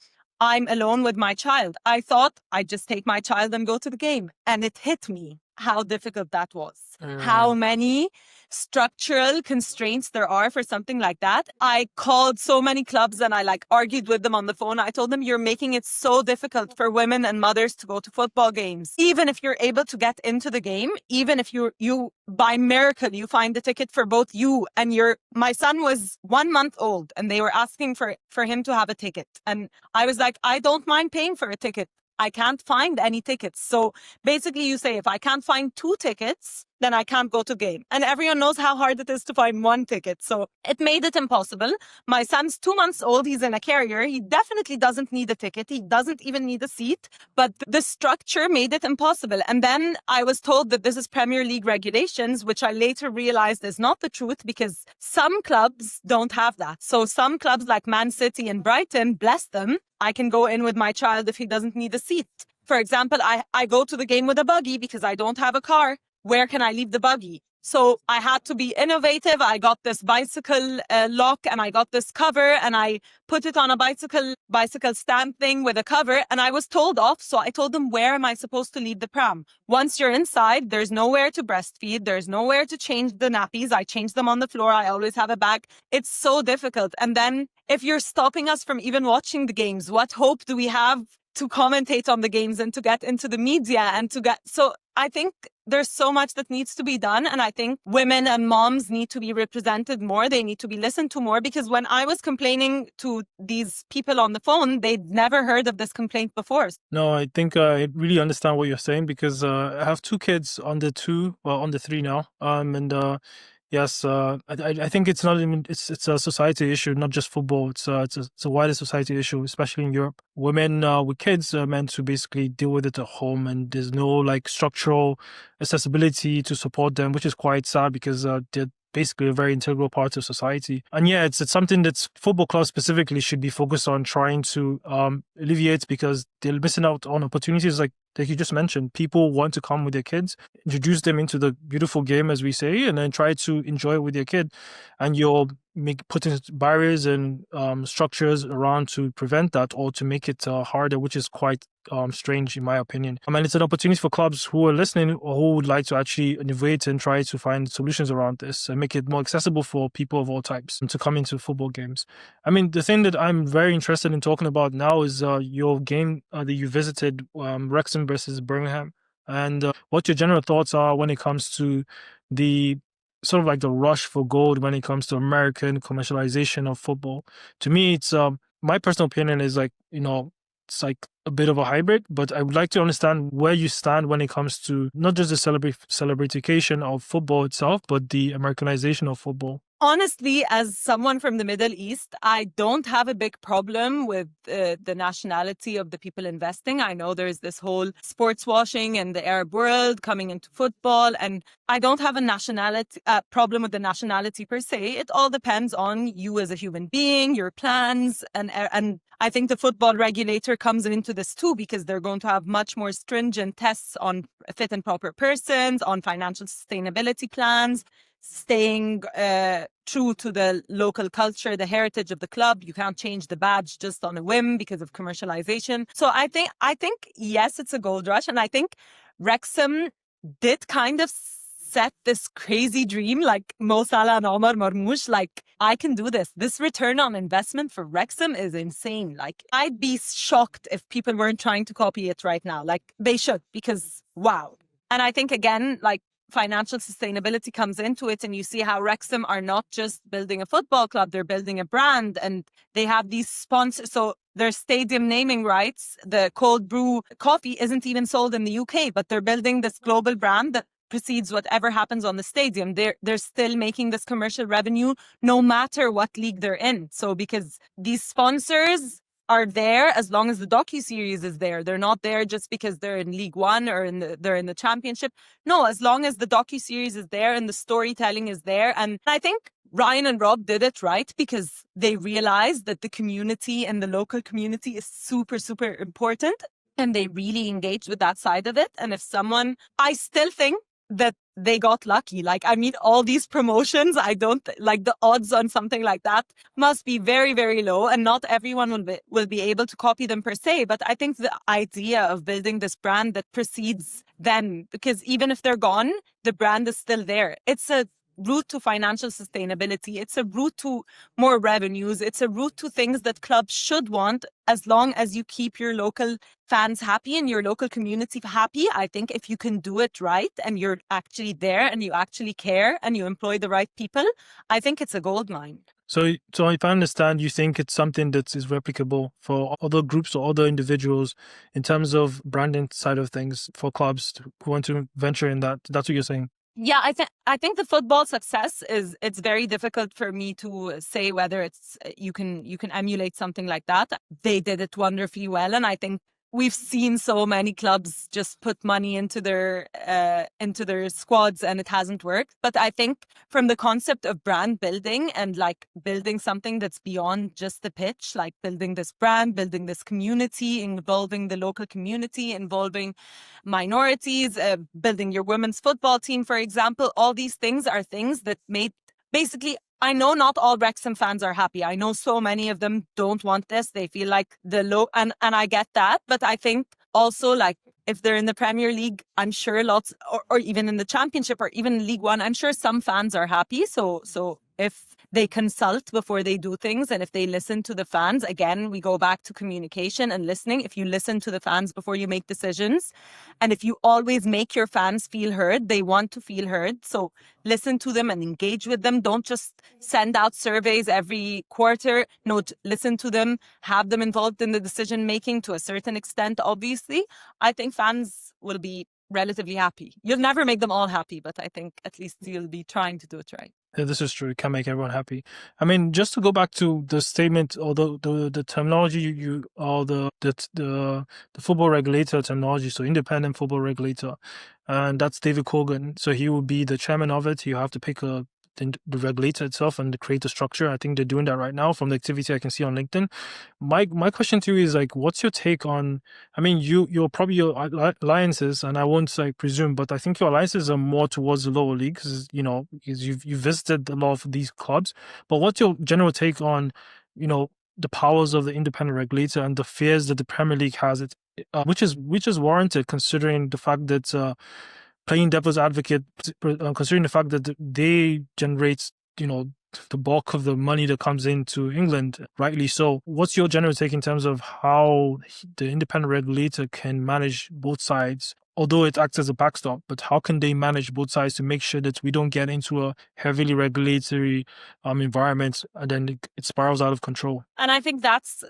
I'm alone with my child. I thought I'd just take my child and go to the game. And it hit me how difficult that was. How many structural constraints there are for something like that. I called so many clubs and I argued with them on the phone. I told them, you're making it so difficult for women and mothers to go to football games. Even if you're able to get into the game, even if you by miracle you find a ticket for both you and my son was 1 month old and they were asking for him to have a ticket. And I was like, I don't mind paying for a ticket. I can't find any tickets. So basically you say, if I can't find 2 tickets, then I can't go to game. And everyone knows how hard it is to find 1 ticket. So it made it impossible. My son's 2 months old. He's in a carrier. He definitely doesn't need a ticket. He doesn't even need a seat. But the structure made it impossible. And then I was told that this is Premier League regulations, which I later realized is not the truth, because some clubs don't have that. So some clubs like Man City and Brighton, bless them, I can go in with my child if he doesn't need a seat. For example, I go to the game with a buggy because I don't have a car. Where can I leave the buggy? So I had to be innovative. I got this bicycle lock and I got this cover and I put it on a bicycle stand thing with a cover, and I was told off. So I told them, where am I supposed to leave the pram? Once you're inside, there's nowhere to breastfeed. There's nowhere to change the nappies. I change them on the floor. I always have a bag. It's so difficult. And then if you're stopping us from even watching the games, what hope do we have to commentate on the games and to get into the media and so I think there's so much that needs to be done. And I think women and moms need to be represented more. They need to be listened to more, because when I was complaining to these people on the phone, they'd never heard of this complaint before.
No, I think I really understand what you're saying, because I have 2 kids under 2, well, under 3 now. Yes, I think it's not even it's a society issue, not just football. It's a wider society issue, especially in Europe. Women with kids are meant to basically deal with it at home, and there's no structural accessibility to support them, which is quite sad, because they're basically a very integral part of society. And yeah, it's something that football clubs specifically should be focused on trying to alleviate, because they're missing out on opportunities like you just mentioned. People want to come with their kids, introduce them into the beautiful game, as we say, and then try to enjoy it with their kid. And you're putting barriers and structures around to prevent that, or to make it harder, which is quite strange in my opinion. I mean, it's an opportunity for clubs who are listening or who would like to actually innovate and try to find solutions around this and make it more accessible for people of all types to come into football games. I mean, the thing that I'm very interested in talking about now is your game that you visited, Wrexham versus Birmingham, and what your general thoughts are when it comes to the sort of the rush for gold when it comes to American commercialization of football. To me, it's my personal opinion is it's a bit of a hybrid, but I would like to understand where you stand when it comes to not just the celebritification of football itself, but the Americanization of football.
Honestly, as someone from the Middle East, I don't have a big problem with the nationality of the people investing. I know there's this whole sports washing in the Arab world coming into football, and I don't have a nationality problem with the nationality per se. It all depends on you as a human being, your plans, and I think the football regulator comes into this too, because they're going to have much more stringent tests on fit and proper persons, on financial sustainability plans, staying true to the local culture, the heritage of the club. You can't change the badge just on a whim because of commercialization. So I think yes, it's a gold rush, and I think Wrexham did kind of set this crazy dream, like Mo Salah and Omar Marmoush, I can do this. This return on investment for Wrexham is insane. I'd be shocked if people weren't trying to copy it right now. They should, because wow. And I think again, financial sustainability comes into it, and you see how Wrexham are not just building a football club, they're building a brand, and they have these sponsors. So their stadium naming rights, the cold brew coffee isn't even sold in the UK, but they're building this global brand that precedes whatever happens on the stadium. They're still making this commercial revenue no matter what league they're in. So because these sponsors are there as long as the docuseries is there. They're not there just because they're in League One or they're in the Championship. No, as long as the docuseries is there and the storytelling is there. And I think Ryan and Rob did it right because they realized that the community and the local community is super, super important. And they really engaged with that side of it. And if someone, I still think that they got lucky. Like, I mean, all these promotions, I don't like the odds on something like that must be very, very low, and not everyone will be able to copy them per se. But I think the idea of building this brand that precedes them, because even if they're gone, the brand is still there. It's a route to financial sustainability. It's a route to more revenues. It's a route to things that clubs should want, as long as you keep your local fans happy and your local community happy. I think if you can do it right and you're actually there and you actually care and you employ the right people, I think it's a gold mine.
So if I understand, you think it's something that is replicable for other groups or other individuals in terms of branding side of things for clubs who want to venture in that. That's what you're saying.
Yeah, I think the football success it's very difficult for me to say whether it's you can emulate something like that. They did it wonderfully well, and I think we've seen so many clubs just put money into their squads and it hasn't worked. But I think from the concept of brand building and like building something that's beyond just the pitch, like building this brand, building this community, involving the local community, involving minorities, building your women's football team, for example, all these things are things that made basically. I know not all Wrexham fans are happy. I know so many of them don't want this. They feel like and I get that. But I think also, like, if they're in the Premier League, I'm sure lots, or even in the Championship or even League One, I'm sure some fans are happy. So if they consult before they do things and if they listen to the fans, again, we go back to communication and listening. If you listen to the fans before you make decisions, and if you always make your fans feel heard, they want to feel heard. So listen to them and engage with them. Don't just send out surveys every quarter. No, listen to them, have them involved in the decision making to a certain extent, obviously. I think fans will be relatively happy. You'll never make them all happy, but I think at least you'll be trying to do it right.
Yeah, this is true. It can make everyone happy. I mean, just to go back to the statement or the terminology or the football regulator terminology, so independent football regulator, and that's David Corgan. So he will be the chairman of it. You have to pick the regulator itself and create a structure. I think they're doing that right now from the activity I can see on LinkedIn. My question to you is like, what's your take on? I mean, you're probably your alliances, and I won't say presume, but I think your alliances are more towards the lower league because because you've visited a lot of these clubs. But what's your general take on the powers of the independent regulator and the fears that the Premier League has it, which is warranted considering the fact that playing devil's advocate, considering the fact that they generate the bulk of the money that comes into England, rightly so. What's your general take in terms of how the independent regulator can manage both sides? Although it acts as a backstop, but how can they manage both sides to make sure that we don't get into a heavily regulatory environment and then it spirals out of control?
And I think that's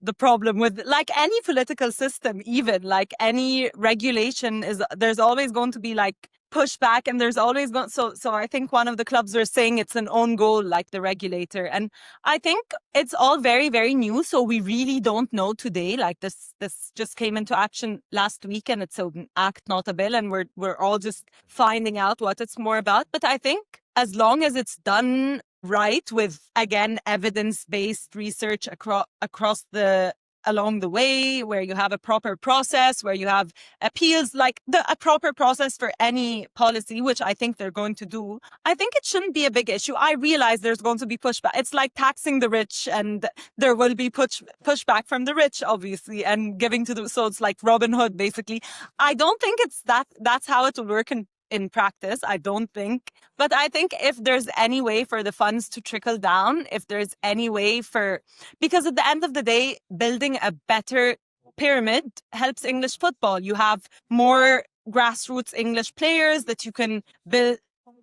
the problem with like any political system, even like any regulation is there's always going to be like pushback, and there's always going so I think one of the clubs were saying it's an own goal, like the regulator, and I think it's all very, very new, so we really don't know today. Like this just came into action last week, and it's an act, not a bill, and we're all just finding out what it's more about. But I think as long as it's done right with, again, evidence-based research across along the way, where you have a proper process, where you have appeals, like a proper process for any policy, which I think they're going to do, I think it shouldn't be a big issue. I realize there's going to be pushback. It's like taxing the rich, and there will be pushback from the rich, obviously, and giving to so it's like Robin Hood, basically. I don't think that's how it will work in practice, I don't think. But I think if there's any way for the funds to trickle down, if there's any way because at the end of the day, building a better pyramid helps English football. You have more grassroots English players that you can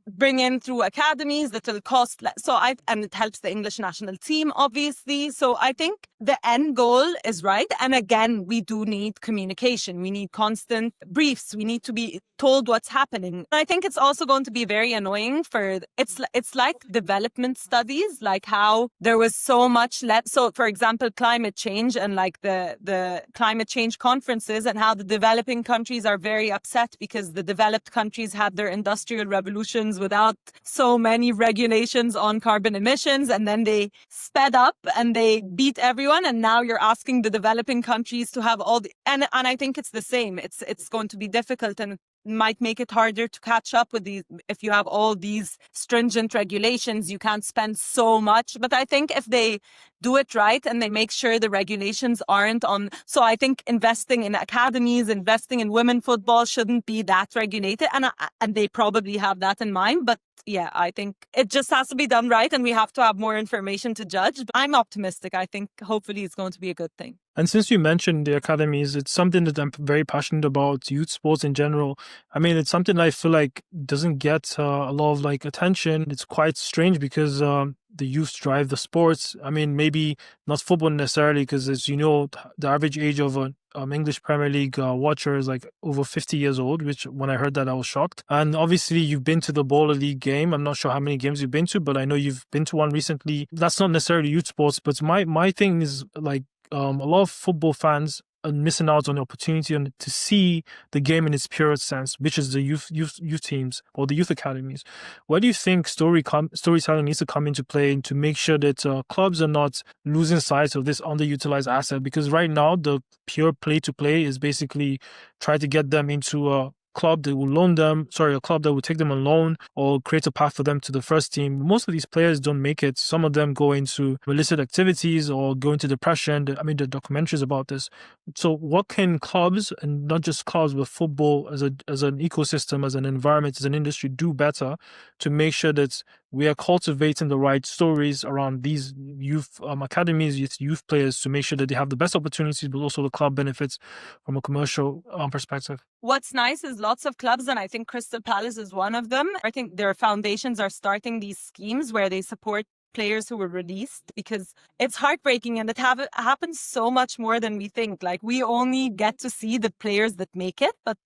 bring in through academies that will cost less. And it helps the English national team, obviously. So I think the end goal is right. And again, we do need communication. We need constant briefs. We need to be told what's happening. I think it's also going to be very annoying it's like development studies, like how there was so much so for example, climate change and like the climate change conferences, and how the developing countries are very upset because the developed countries had their industrial revolutions without so many regulations on carbon emissions, and then they sped up and they beat everyone, and now you're asking the developing countries to have and I think it's the same. It's going to be difficult, and might make it harder to catch up with these. If you have all these stringent regulations, you can't spend so much. But I think if they do it right and they make sure the regulations aren't on, so I think investing in academies, investing in women football shouldn't be that regulated, and they probably have that in mind. But yeah, I think it just has to be done right, and we have to have more information to judge. But I'm optimistic. I think hopefully it's going to be a good thing.
And since you mentioned the academies, it's something that I'm very passionate about, youth sports in general. I mean, it's something I feel like doesn't get a lot of like attention. It's quite strange because the youth drive the sports. I mean, maybe not football necessarily, because as you know, the average age of an English Premier League watcher is like over 50 years old, which when I heard that, I was shocked. And obviously, you've been to the Baller League game. I'm not sure how many games you've been to, but I know you've been to one recently. That's not necessarily youth sports, but my thing is like, a lot of football fans are missing out on the opportunity to see the game in its purest sense, which is the youth teams or the youth academies. Where do you think storytelling needs to come into play to make sure that clubs are not losing sight of this underutilized asset? Because right now, the pure play-to-play is basically try to get them into a club that will a club that will take them on loan or create a path for them to the first team. Most of these players don't make it. Some of them go into illicit activities or go into depression. I mean, there are documentaries about this. So what can clubs, and not just clubs, but football as an ecosystem, as an environment, as an industry, do better to make sure that we are cultivating the right stories around these youth academies, youth players, to make sure that they have the best opportunities, but also the club benefits from a commercial perspective?
What's nice is lots of clubs, and I think Crystal Palace is one of them. I think their foundations are starting these schemes where they support players who were released, because it's heartbreaking, and it happens so much more than we think. Like, we only get to see the players that make it, but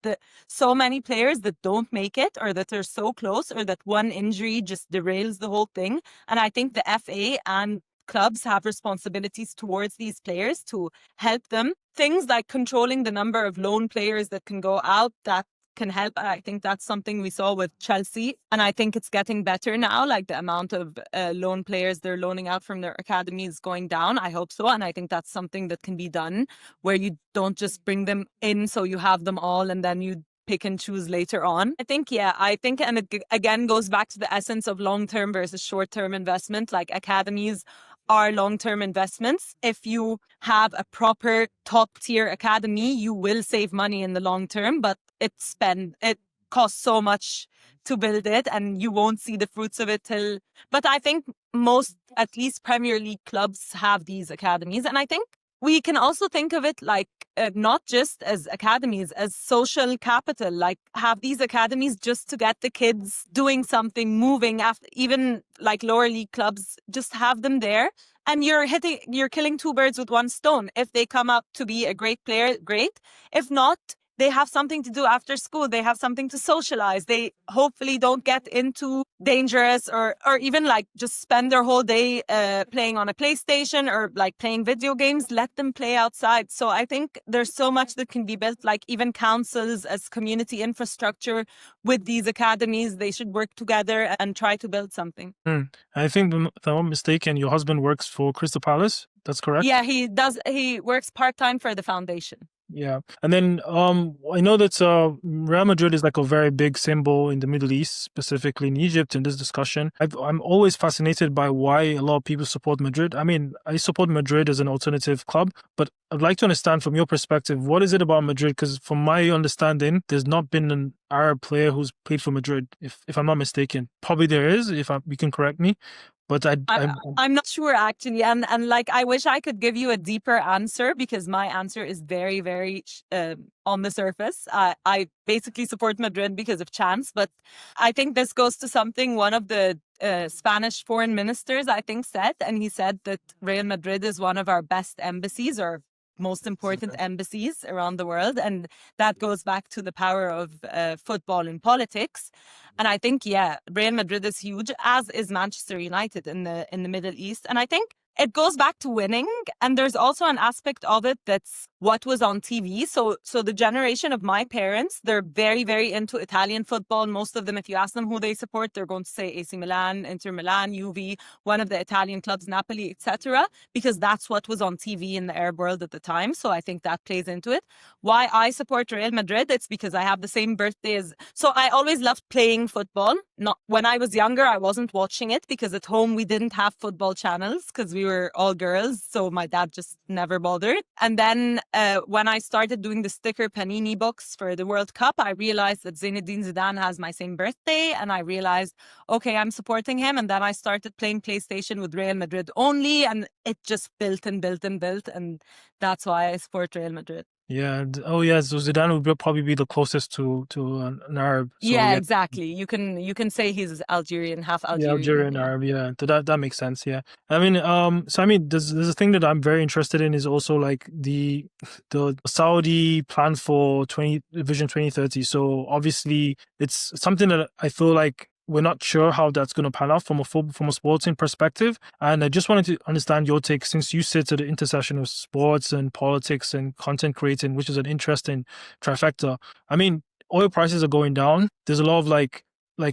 so many players that don't make it, or that are so close, or that one injury just derails the whole thing. And I think the FA and clubs have responsibilities towards these players to help them. Things like controlling the number of loan players that can go out, that can help. I think that's something we saw with Chelsea, and I think it's getting better now. Like, the amount of loan players they're loaning out from their academy is going down. I hope so, and I think that's something that can be done, where you don't just bring them in so you have them all and then you pick and choose later on. I think, and it again goes back to the essence of long-term versus short-term investment. Like, academies are long-term investments. If you have a proper top-tier academy, you will save money in the long term, but it costs so much to build it, and you won't see the fruits of it till. But I think most, at least Premier League clubs, have these academies, and I think we can also think of it like not just as academies, as social capital. Like, have these academies just to get the kids doing something, moving. After, even like lower league clubs, just have them there, and you're killing two birds with one stone. If they come up to be a great player, great. If not, they have something to do after school. They have something to socialize. They hopefully don't get into dangerous or even like just spend their whole day playing on a PlayStation or like playing video games. Let them play outside. So I think there's so much that can be built, like even councils as community infrastructure with these academies. They should work together and try to build something.
I think, if I'm not mistaken, your husband works for Crystal Palace. That's correct?
Yeah, he does. He works part-time for the foundation.
Yeah. And then I know that Real Madrid is like a very big symbol in the Middle East, specifically in Egypt, in this discussion. I'm always fascinated by why a lot of people support Madrid. I mean, I support Madrid as an alternative club, but I'd like to understand from your perspective, what is it about Madrid? Because from my understanding, there's not been an Arab player who's played for Madrid, if I'm not mistaken. Probably there is, you can correct me. But
I'm not sure actually, and like I wish I could give you a deeper answer because my answer is very very on the surface. I basically support Madrid because of chance, but I think this goes to something one of the Spanish foreign ministers I think said, and he said that Real Madrid is one of our best embassies or most important embassies around the world, and that goes back to the power of football in politics. And I think, yeah, Real Madrid is huge, as is Manchester United in the Middle East. And I think it goes back to winning. And there's also an aspect of it that's what was on TV. So the generation of my parents, they're very, very into Italian football. Most of them, if you ask them who they support, they're going to say AC Milan, Inter Milan, Juve, one of the Italian clubs, Napoli, etc., because that's what was on TV in the Arab world at the time. So I think that plays into it. Why I support Real Madrid, it's because I have the same birthday as... So I always loved playing football. Not when I was younger, I wasn't watching it because at home we didn't have football channels because we were all girls. So my dad just never bothered. And then when I started doing the sticker Panini books for the World Cup, I realized that Zinedine Zidane has my same birthday. And I realized, okay, I'm supporting him. And then I started playing PlayStation with Real Madrid only. And it just built and built and built. And that's why I support Real Madrid.
Yeah. Oh, yeah. So Zidane would probably be the closest to an Arab. So
yeah,
yeah,
exactly. You can say he's Algerian, half
yeah,
Algerian.
Algerian
Yeah.
Arab. Yeah, so that makes sense. Yeah. I mean, so I mean, there's a thing that I'm very interested in is also like the Saudi plan for Vision 2030. So obviously, it's something that I feel like we're not sure how that's going to pan out from a sporting perspective. And I just wanted to understand your take, since you sit at the intersection of sports and politics and content creating, which is an interesting trifecta. I mean, oil prices are going down. There's a lot of like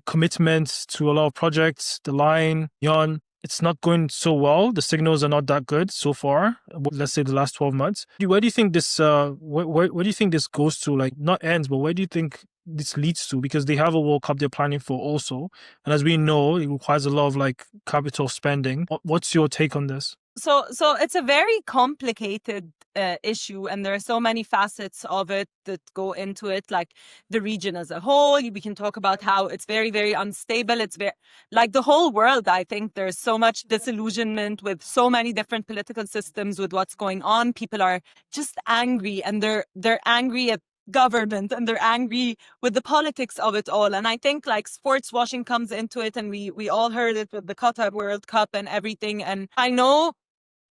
commitments to a lot of projects. The line, Yon, it's not going so well. The signals are not that good so far. Let's say the last 12 months. Where do you think this where do you think this goes to? Like, not ends, but where do you think this leads to? Because they have a World Cup they're planning for also, and as we know, it requires a lot of like capital spending. What's your take on this?
So it's a very complicated issue, and there are so many facets of it that go into it, like the region as a whole. We can talk about how it's very, very unstable. It's very, like the whole world, I think there's so much disillusionment with so many different political systems with what's going on. People are just angry, and they're angry at government, and they're angry with the politics of it all. And I think like sports washing comes into it, and we all heard it with the Qatar World Cup and everything. And I know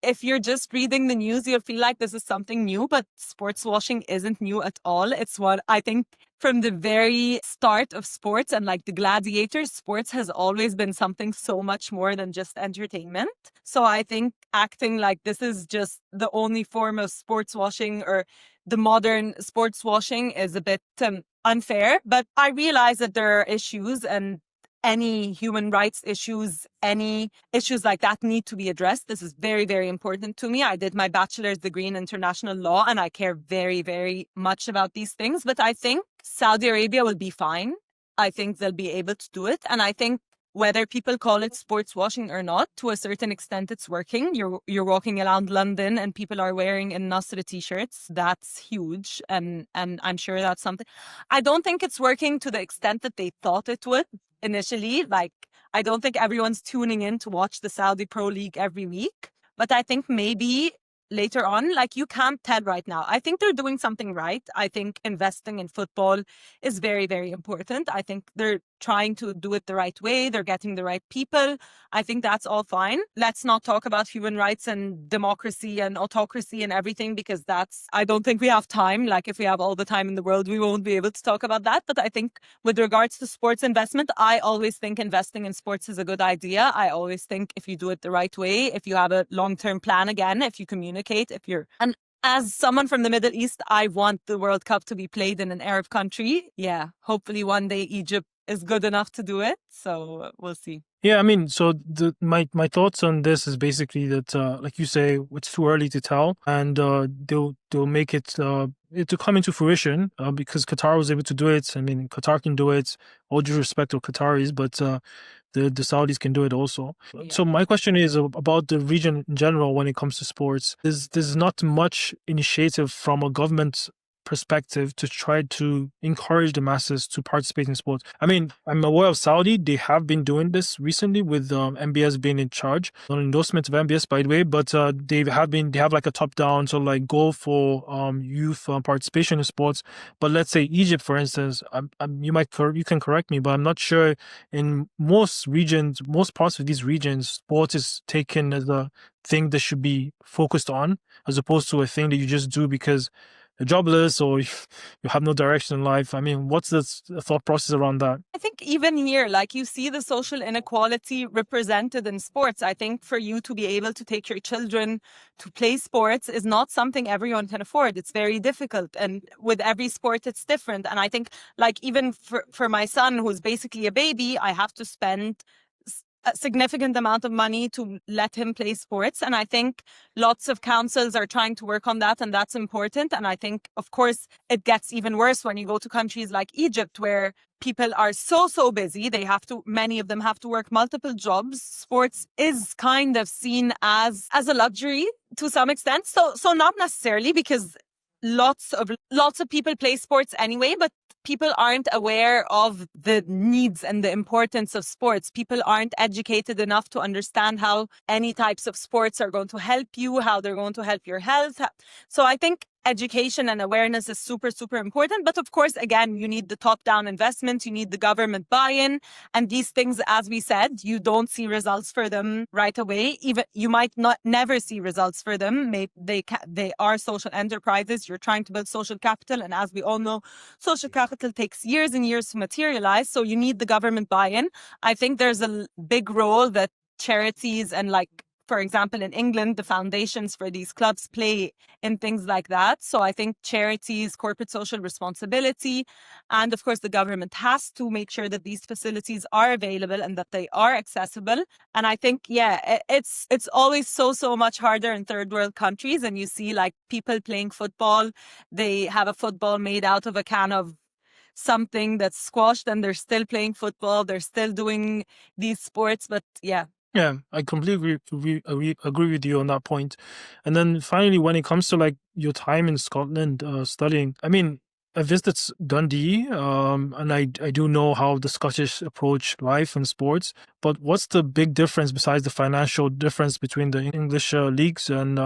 if you're just reading the news, you'll feel like this is something new, but sports washing isn't new at all. It's what I think from the very start of sports and like the gladiators, sports has always been something so much more than just entertainment. So I think acting like this is just the only form of sports washing or the modern sports washing is a bit unfair. But I realize that there are issues, and any human rights issues, any issues like that need to be addressed. This is very, very important to me. I did my bachelor's degree in international law, and I care very, very much about these things. But I think Saudi Arabia will be fine. I think they'll be able to do it. And I think whether people call it sports washing or not, to a certain extent, it's working. You're walking around London and people are wearing Al-Nasr t-shirts. That's huge. And I'm sure that's something. I don't think it's working to the extent that they thought it would initially. Like, I don't think everyone's tuning in to watch the Saudi Pro League every week. But I think maybe later on, like, you can't tell right now. I think they're doing something right. I think investing in football is very, very important. I think they're trying to do it the right way. They're getting the right people. I think that's all fine. Let's not talk about human rights and democracy and autocracy and everything, because I don't think we have time. Like, if we have all the time in the world, we won't be able to talk about that. But I think with regards to sports investment, I always think investing in sports is a good idea. I always think if you do it the right way, if you have a long-term plan, again, if you communicate, and as someone from the Middle East, I want the World Cup to be played in an Arab country. Yeah, hopefully one day Egypt is good enough to do it. So we'll see.
Yeah, I mean, so my thoughts on this is basically that, like you say, it's too early to tell, and they'll make it to come into fruition because Qatar was able to do it. I mean, Qatar can do it. All due respect to Qataris, but the Saudis can do it also.
Yeah.
So my question is about the region in general when it comes to sports. There's not much initiative from a government perspective to try to encourage the masses to participate in sports? I mean, I'm aware of Saudi. They have been doing this recently with MBS being in charge. Not an endorsement of MBS, by the way, but they have like a top-down sort of like goal for youth participation in sports. But let's say Egypt, for instance, you can correct me, but I'm not sure. In most regions, most parts of these regions, sports is taken as a thing that should be focused on, as opposed to a thing that you just do because you're jobless or you have no direction in life. I mean, what's the thought process around that?
I think even here, like you see the social inequality represented in sports. I think for you to be able to take your children to play sports is not something everyone can afford. It's very difficult. And with every sport, it's different. And I think like even for my son, who's basically a baby, I have to spend a significant amount of money to let him play sports. And I think lots of councils are trying to work on that, and that's important. And I think, of course, it gets even worse when you go to countries like Egypt, where people are so busy. Many of them have to work multiple jobs. Sports is kind of seen as a luxury to some extent. So not necessarily, because lots of people play sports anyway, but people aren't aware of the needs and the importance of sports. People aren't educated enough to understand how any types of sports are going to help you, how they're going to help your health. So I think education and awareness is super important. But of course, again, you need the top-down investment, you need the government buy-in. And these things, as we said, you don't see results for them right away. Even you might never see results for them. They are social enterprises. You're trying to build social capital. And as we all know, social capital takes years and years to materialize. So you need the government buy-in. I think there's a big role that charities and, like, for example, in England, the foundations for these clubs play in things like that. So I think charities, corporate social responsibility, and of course the government has to make sure that these facilities are available and that they are accessible. And I think, it's always so much harder in third world countries. And you see like people playing football, they have a football made out of a can of something that's squashed, and they're still playing football. They're still doing these sports. But yeah.
Yeah, I completely agree with you on that point. And then finally, when it comes to like your time in Scotland studying, I mean, I visited Dundee, and I do know how the Scottish approach life and sports. But what's the big difference besides the financial difference between the English leagues and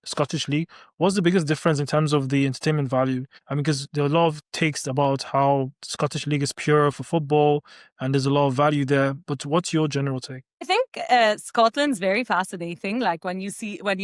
Scottish league? What's the biggest difference in terms of the entertainment value? I mean, because there are a lot of takes about how Scottish league is pure for football, and there's a lot of value there. But what's your general take?
I think Scotland's very fascinating. Like when you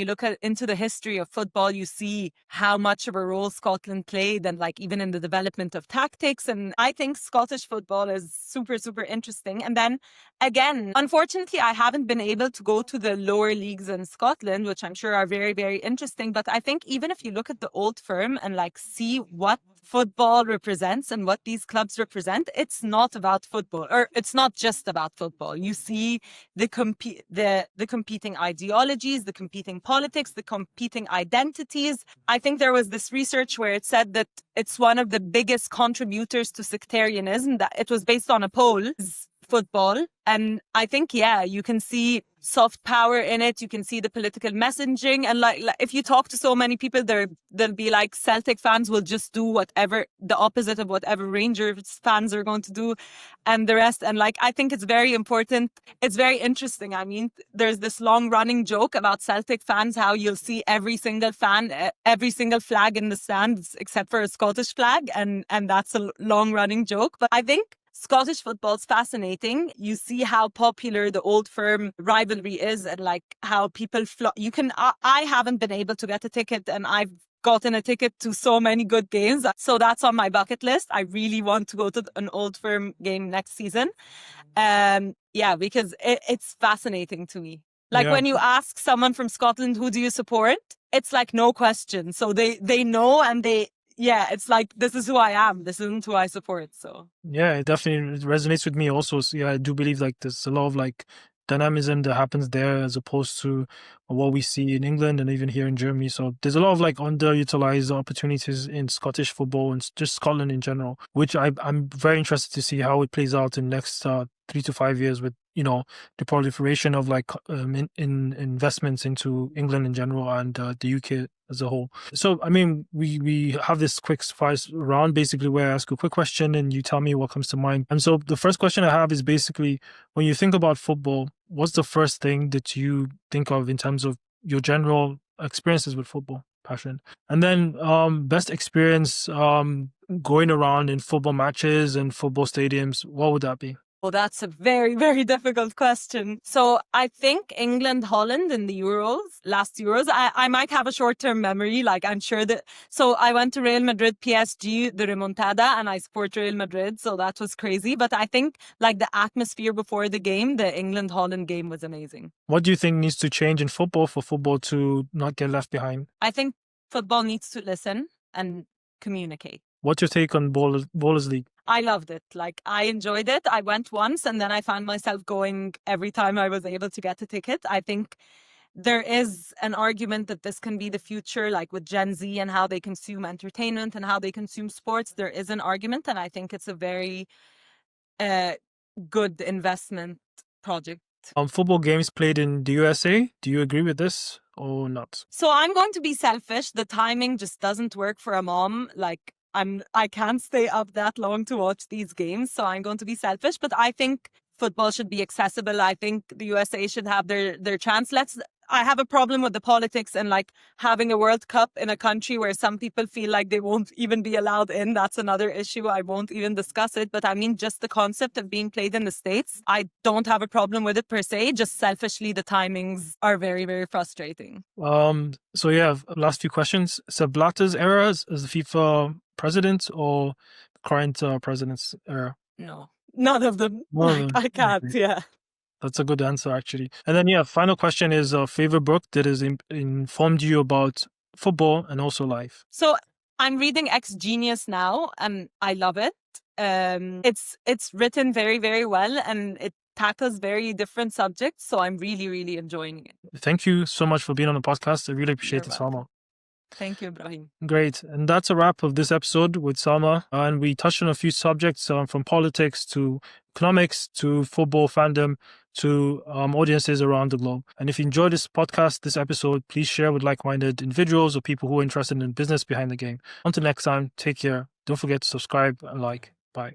look into the history of football, you see how much of a role Scotland played, and like even in the development of tactics. And I think Scottish football is super interesting. And then again, unfortunately, I haven't been able to go to the lower leagues in Scotland, which I'm sure are very interesting. But I think even if you look at the old firm and like see what football represents and what these clubs represent, it's not about football, or it's not just about football. You see the competing ideologies, the competing politics, the competing identities. I think there was this research where it said that it's one of the biggest contributors to sectarianism, that it was based on a poll, football. And I think, you can see soft power in it. You can see the political messaging. And like if you talk to so many people, they'll be like, Celtic fans will just do whatever, the opposite of whatever Rangers fans are going to do, and the rest. And like, I think it's very important. It's very interesting. I mean, there's this long running joke about Celtic fans, how you'll see every single flag in the stands except for a Scottish flag. And that's a long running joke. But I think Scottish football's fascinating. You see how popular the old firm rivalry is, and like how people I haven't been able to get a ticket, and I've gotten a ticket to so many good games. So that's on my bucket list. I really want to go to an old firm game next season. Because it's fascinating to me. Like when you ask someone from Scotland, who do you support? It's like no question. So they know, and it's like, this is who I am. This isn't who I support. So
yeah, it definitely resonates with me also. So, I do believe like there's a lot of like dynamism that happens there as opposed to what we see in England and even here in Germany. So there's a lot of like underutilized opportunities in Scottish football and just Scotland in general, which I'm very interested to see how it plays out in next 3 to 5 years with, the proliferation of like in investments into England in general and the UK as a whole. So, I mean, we have this quick fire round basically where I ask a quick question and you tell me what comes to mind. And so the first question I have is basically, when you think about football, what's the first thing that you think of in terms of your general experiences with football, passion? And then best experience going around in football matches and football stadiums, what would that be?
Well, that's a very, very difficult question. So I think England, Holland in the last Euros, I might have a short-term memory. Like I'm sure that, so I went to Real Madrid, PSG, the remontada, and I support Real Madrid. So that was crazy. But I think like the atmosphere before the game, the England-Holland game was amazing.
What do you think needs to change in football for football to not get left behind?
I think football needs to listen and communicate.
What's your take on Ballers League?
I loved it. Like I enjoyed it. I went once and then I found myself going every time I was able to get a ticket. I think there is an argument that this can be the future, like with Gen Z and how they consume entertainment and how they consume sports. There is an argument, and I think it's a very good investment project.
Football games played in the USA. Do you agree with this or not?
So I'm going to be selfish. The timing just doesn't work for a mom. Like I can't stay up that long to watch these games, so I'm going to be selfish. But I think football should be accessible. I think the USA should have their chance. I have a problem with the politics and like having a World Cup in a country where some people feel like they won't even be allowed in. That's another issue. I won't even discuss it. But I mean, just the concept of being played in the States, I don't have a problem with it per se. Just selfishly, the timings are very, very frustrating.
So yeah, last few questions. Sepp Blatter's era as the FIFA president or current president's era?
No, none of them. I can't.
Okay.
Yeah.
That's a good answer, actually. And then, yeah, final question is a favorite book that has informed you about football and also life.
So I'm reading Ex Genius now, and I love it. It's written very, very well, and it tackles very different subjects. So I'm really, really enjoying it.
Thank you so much for being on the podcast. I really appreciate it, Salma.
Thank you, Ibrahim.
Great. And that's a wrap of this episode with Salma. And we touched on a few subjects from politics to economics to football fandom to audiences around the globe. And if you enjoyed this podcast, this episode, please share with like-minded individuals or people who are interested in business behind the game. Until next time, take care. Don't forget to subscribe and like. Bye.